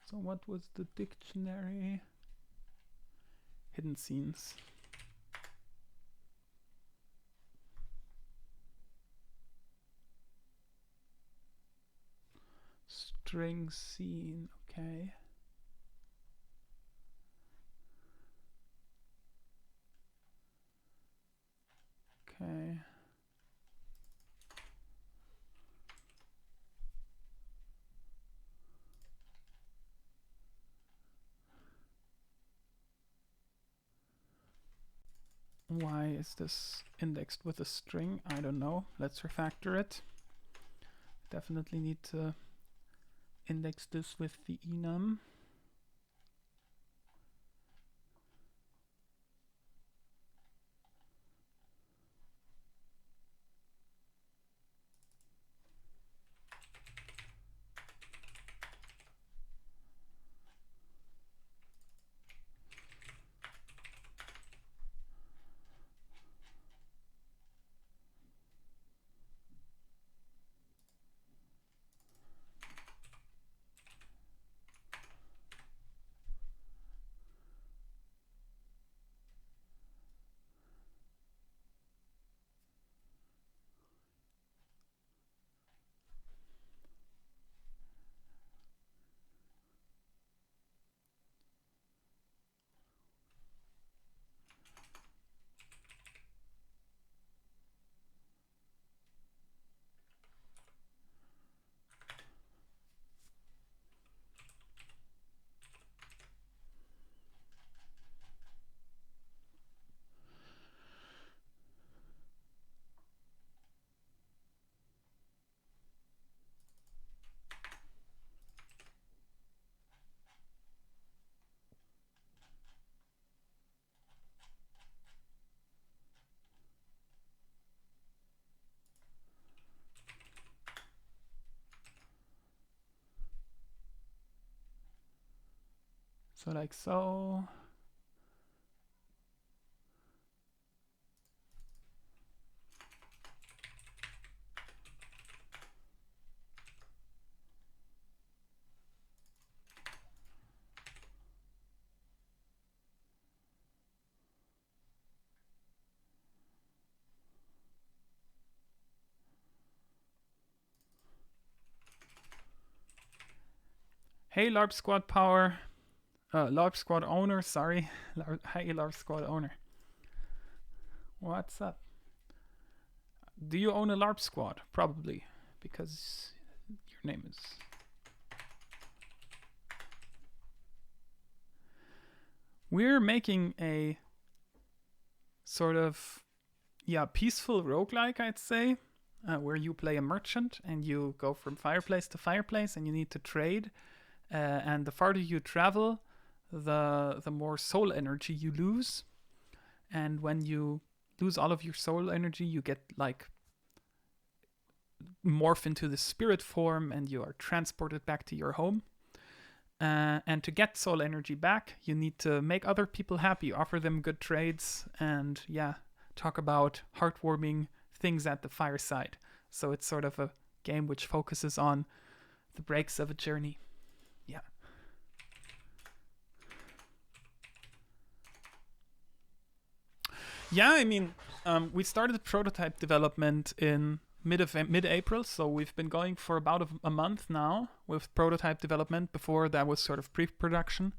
So what was the dictionary? Hidden scenes. String scene, okay. Okay. Why is this indexed with a string? I don't know. Let's refactor it. Definitely need to index this with the enum. So like so. Hey LARP squad power. LARP squad owner, sorry. Hey LARP squad owner. What's up? Do you own a LARP squad? Probably, because your name is... We're making a sort of, peaceful roguelike, I'd say, where you play a merchant and you go from fireplace to fireplace and you need to trade. And the farther you travel, the more soul energy you lose. And when you lose all of your soul energy, you get like morph into the spirit form and you are transported back to your home. And to get soul energy back, you need to make other people happy, offer them good trades, and talk about heartwarming things at the fireside. So it's sort of a game which focuses on the breaks of a journey. Yeah. Yeah, I mean, we started prototype development in mid-April, so we've been going for about a month now with prototype development. Before that was sort of pre-production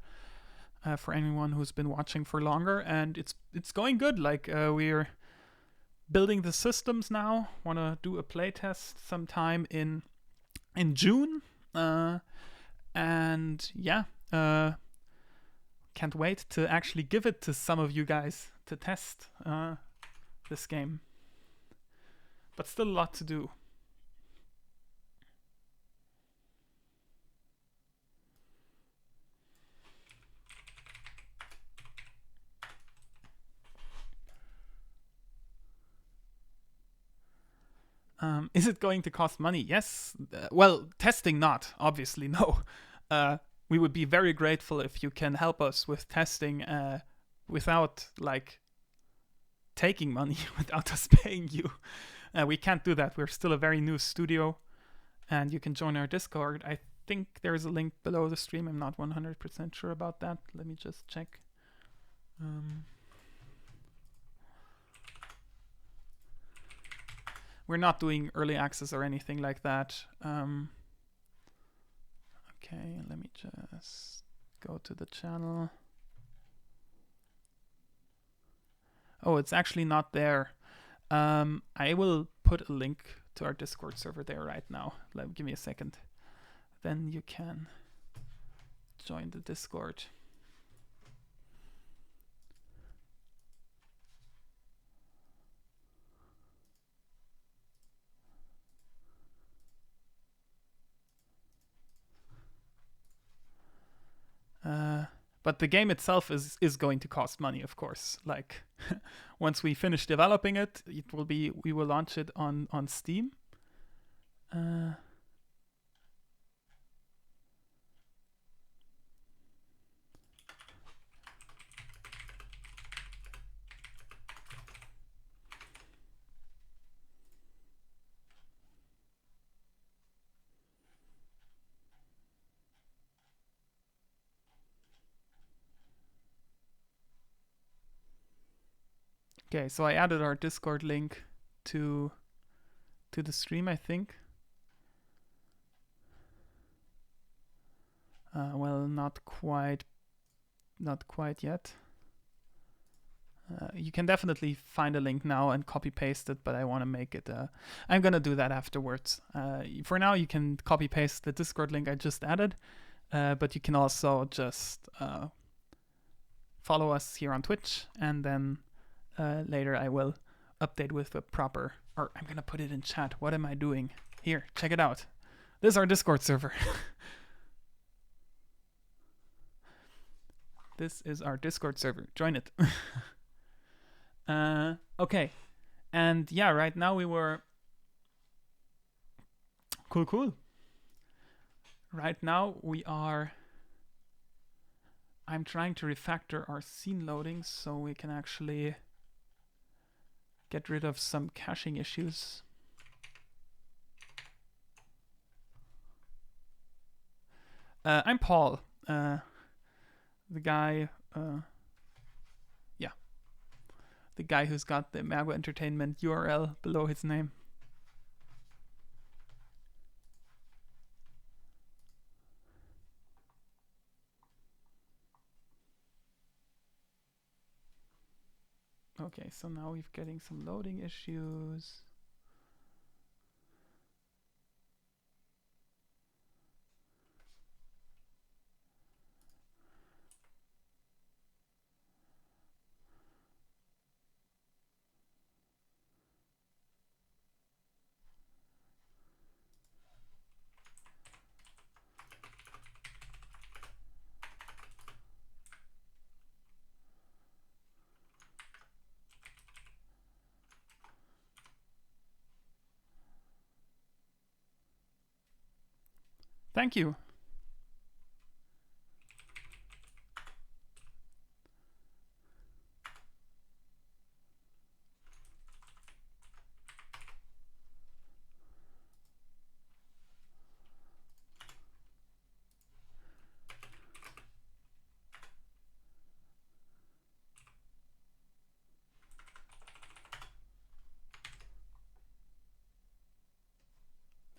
for anyone who's been watching for longer, and it's going good. Like we're building the systems now. Want to do a playtest sometime in June, and can't wait to actually give it to some of you guys to test this game. But still a lot to do. Is it going to cost money? Yes. Well, testing not, obviously, no. We would be very grateful if you can help us with testing without, like, taking money, without us paying you. We can't do that. We're still a very new studio, and you can join our Discord. I think there's a link below the stream. I'm not 100% sure about that. Let me just check. We're not doing early access or anything like that. Okay, let me just go to the channel. Oh, it's actually not there. I will put a link to our Discord server there right now. Give me a second. Then you can join the Discord. But the game itself is going to cost money, of course. Like once we finish developing it, we will launch it on Steam. Okay, so I added our Discord link to the stream, I think. Well, not quite yet. You can definitely find a link now and copy paste it, but I want to make it. I'm gonna do that afterwards. For now, you can copy paste the Discord link I just added, but you can also just follow us here on Twitch, and then later I will update with a proper. Or I'm gonna put it in chat. What am I doing? Here, check it out. This is our Discord server. This is our Discord server. Join it. Okay. And yeah, right now we were... Cool. Right now we are... I'm trying to refactor our scene loadings so we can actually get rid of some caching issues. I'm Paul. The guy, the guy who's got the Emergo Entertainment URL below his name. Okay, so now we're getting some loading issues. Thank you.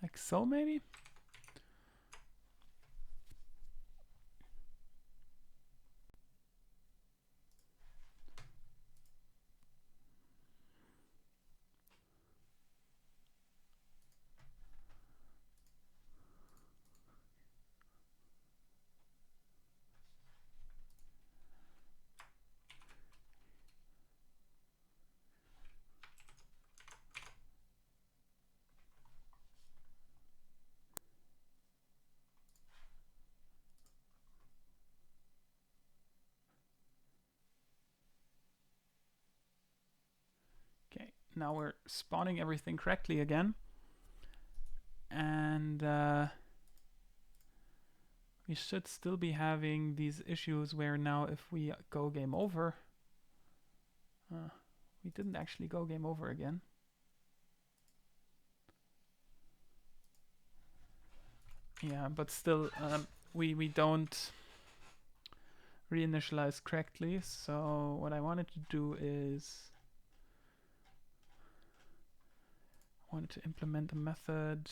Like so, maybe? Okay, now we're spawning everything correctly again. And we should still be having these issues where now if we go game over, we didn't actually go game over again. Yeah, but still, we don't reinitialize correctly. So what I wanted to do is I wanted to implement a method.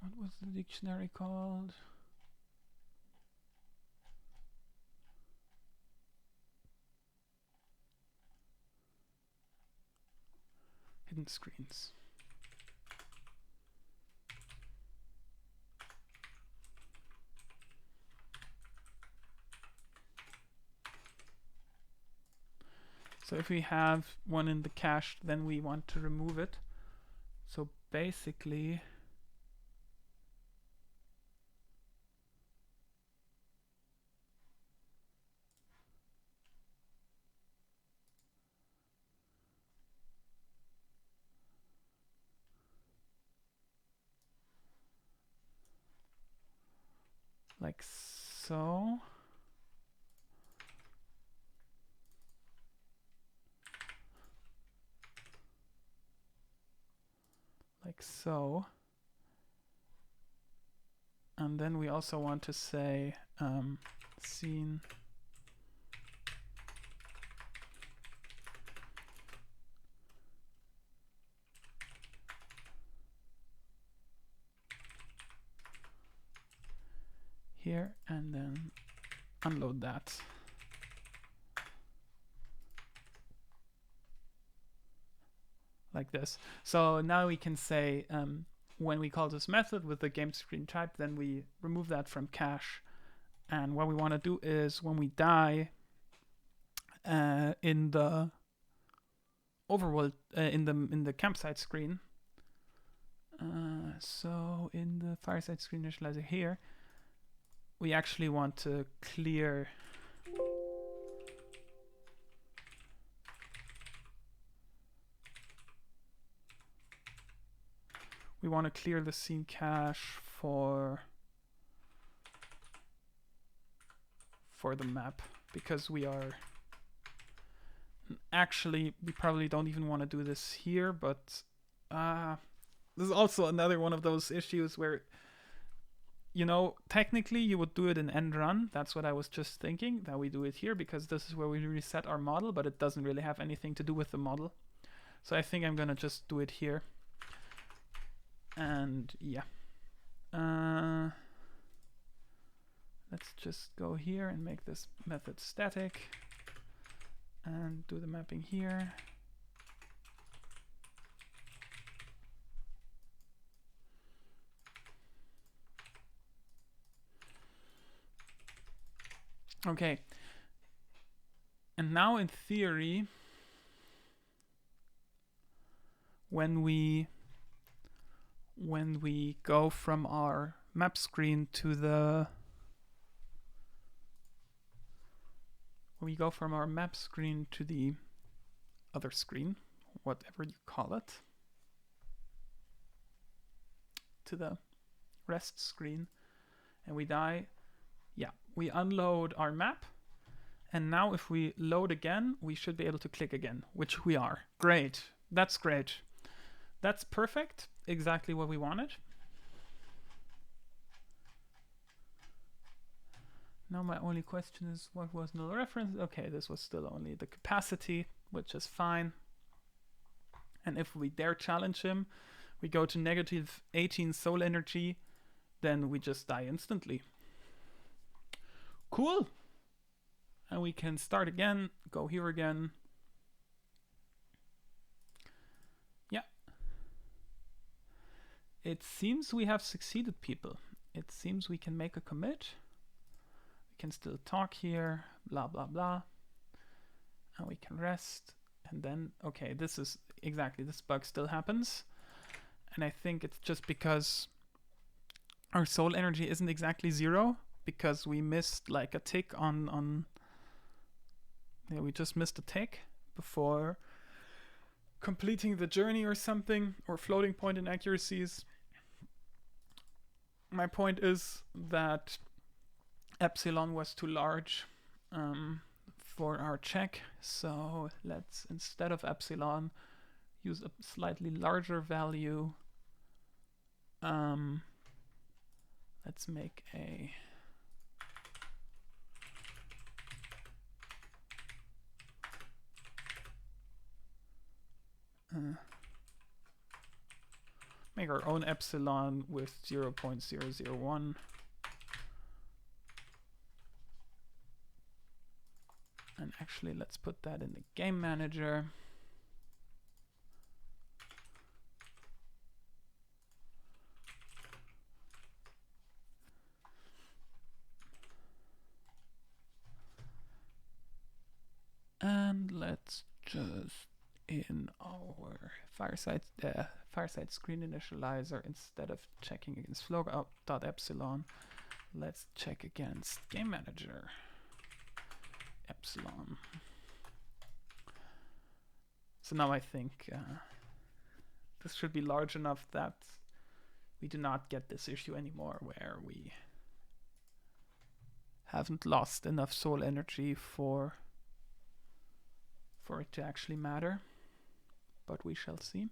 What was the dictionary called? Hidden screens. So if we have one in the cache, then we want to remove it. So basically, like so. Like so. And then we also want to say scene here, and then unload that. Like this. So now we can say when we call this method with the game screen type, then we remove that from cache. And what we want to do is when we die in the overworld in the campsite screen. So in the Fireside screen initializer here, we actually want to clear the scene cache for the map, because we are actually, we probably don't even want to do this here, but this is also another one of those issues where, you know, technically you would do it in end run. That's what I was just thinking, that we do it here because this is where we reset our model, but it doesn't really have anything to do with the model. So I think I'm gonna just do it here. And yeah, let's just go here and make this method static and do the mapping here. Okay. And now in theory, when we go from our map screen to the other screen, whatever you call it, to the rest screen, and we die, yeah, we unload our map, and now if we load again, we should be able to click again, which we are. Great. That's great. That's perfect. Exactly what we wanted. Now my only question is, what was null reference? Okay, this was still only the capacity, which is fine. And if we dare challenge him, we go to negative 18 soul energy, then we just die instantly. Cool. And we can start again, go here again. Yeah. It seems we have succeeded, people. It seems we can make a commit. We can still talk here, blah, blah, blah. And we can rest And then, okay, this is exactly, this bug still happens. And I think it's just because our soul energy isn't exactly 0, because we missed like a tick on yeah, we just missed a tick before completing the journey or something, or floating point inaccuracies. My point is that epsilon was too large for our check, so let's, instead of epsilon, use a slightly larger value. Let's make a make our own epsilon with 0.001. And actually, let's put that in the game manager. And let's just, in our Fireside screen initializer, instead of checking against flow.epsilon, let's check against game manager epsilon. So now I think this should be large enough that we do not get this issue anymore, where we haven't lost enough soul energy for it to actually matter, but we shall see.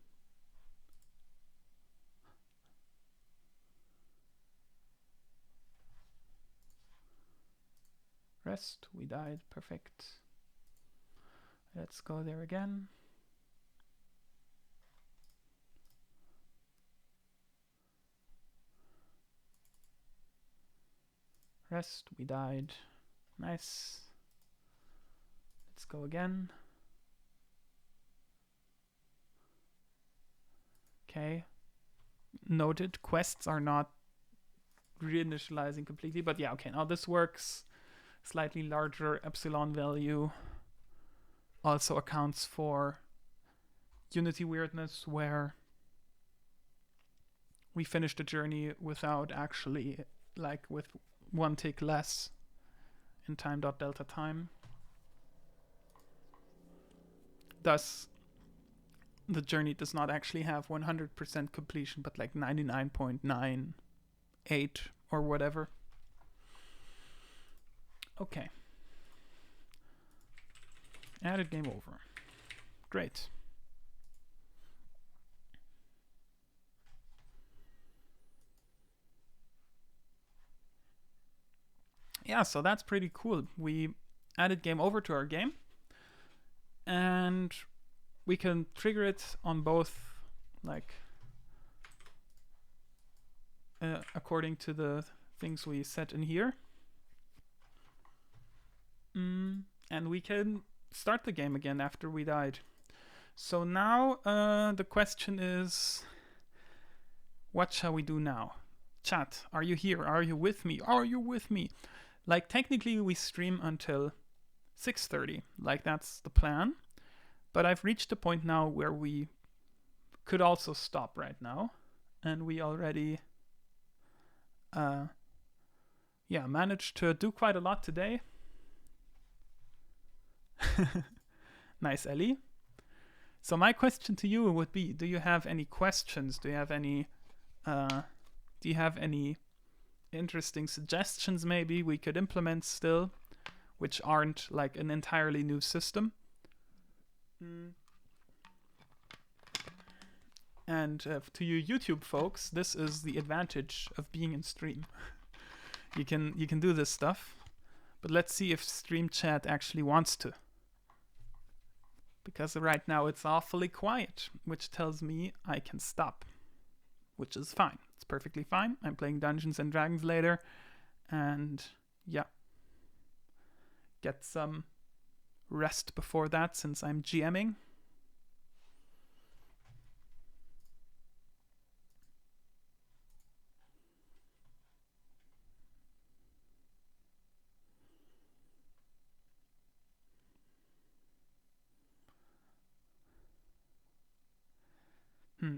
Rest, we died, perfect. Let's go there again. Rest, we died, nice. Let's go again. Okay, noted, quests are not reinitializing completely, but yeah, okay, now this works. Slightly larger epsilon value also accounts for Unity weirdness, where we finished the journey without actually, like, with 1 tick less in time.delta time. Thus, the journey does not actually have 100% completion, but like 99.98 or whatever. Okay. Added, game over. Great. Yeah, so that's pretty cool. We added game over to our game, and we can trigger it on both, like, according to the things we set in here. And we can start the game again after we died. So now the question is, what shall we do now? Chat, are you here? Are you with me? Are you with me? Like, technically we stream until 6:30, like that's the plan. But I've reached a point now where we could also stop right now, and we already managed to do quite a lot today. Nice, Ellie. So my question to you would be, do you have any questions? Do you have any interesting suggestions maybe we could implement still, which aren't like an entirely new system? And to you YouTube folks, this is the advantage of being in stream. You can do this stuff, but let's see if stream chat actually wants to. Because right now it's awfully quiet, which tells me I can stop, which is fine. It's perfectly fine. I'm playing Dungeons and Dragons later, and yeah, get some rest before that since I'm GMing.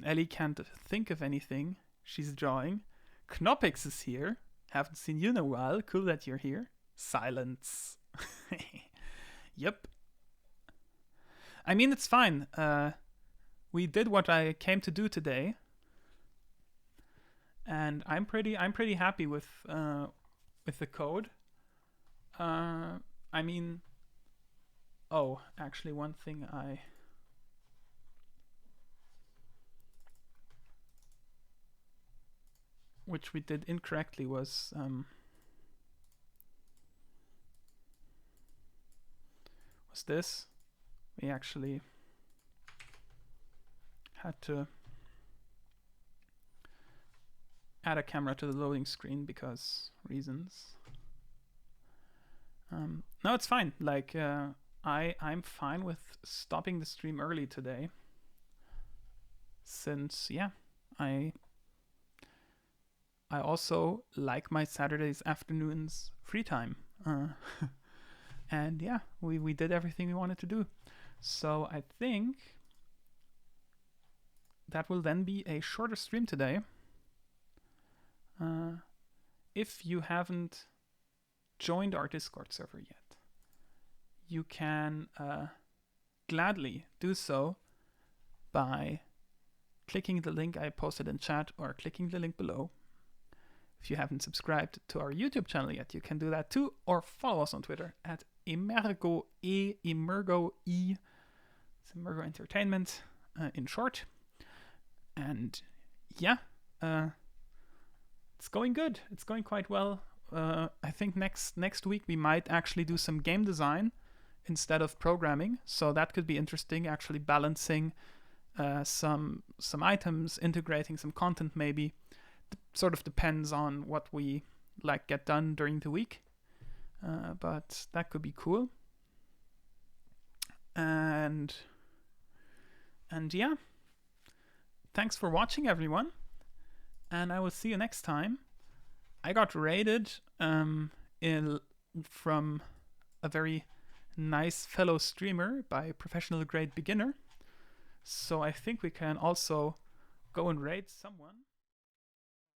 Ellie can't think of anything. She's drawing. Knoppix is here. Haven't seen you in a while. Cool that you're here. Silence. Yep. I mean, it's fine. We did what I came to do today, and I'm pretty happy with the code. I mean, oh, actually, one thing which we did incorrectly was this. We actually had to add a camera to the loading screen because reasons. No, it's fine. Like, I'm fine with stopping the stream early today, since yeah, I also like my Saturdays afternoons free time. And yeah, we did everything we wanted to do. So I think that will then be a shorter stream today. If you haven't joined our Discord server yet, you can gladly do so by clicking the link I posted in chat or clicking the link below. If you haven't subscribed to our YouTube channel yet, you can do that too, or follow us on Twitter at Emergo Emergo It's Emergo Entertainment in short. And yeah, it's going good. It's going quite well. I think next week we might actually do some game design instead of programming, so that could be interesting. Actually balancing some items, integrating some content maybe. Sort of depends on what we like get done during the week, but that could be cool. And yeah, thanks for watching, everyone, and I will see you next time. I got raided from a very nice fellow streamer by Professional Grade Beginner, so I think we can also go and raid someone.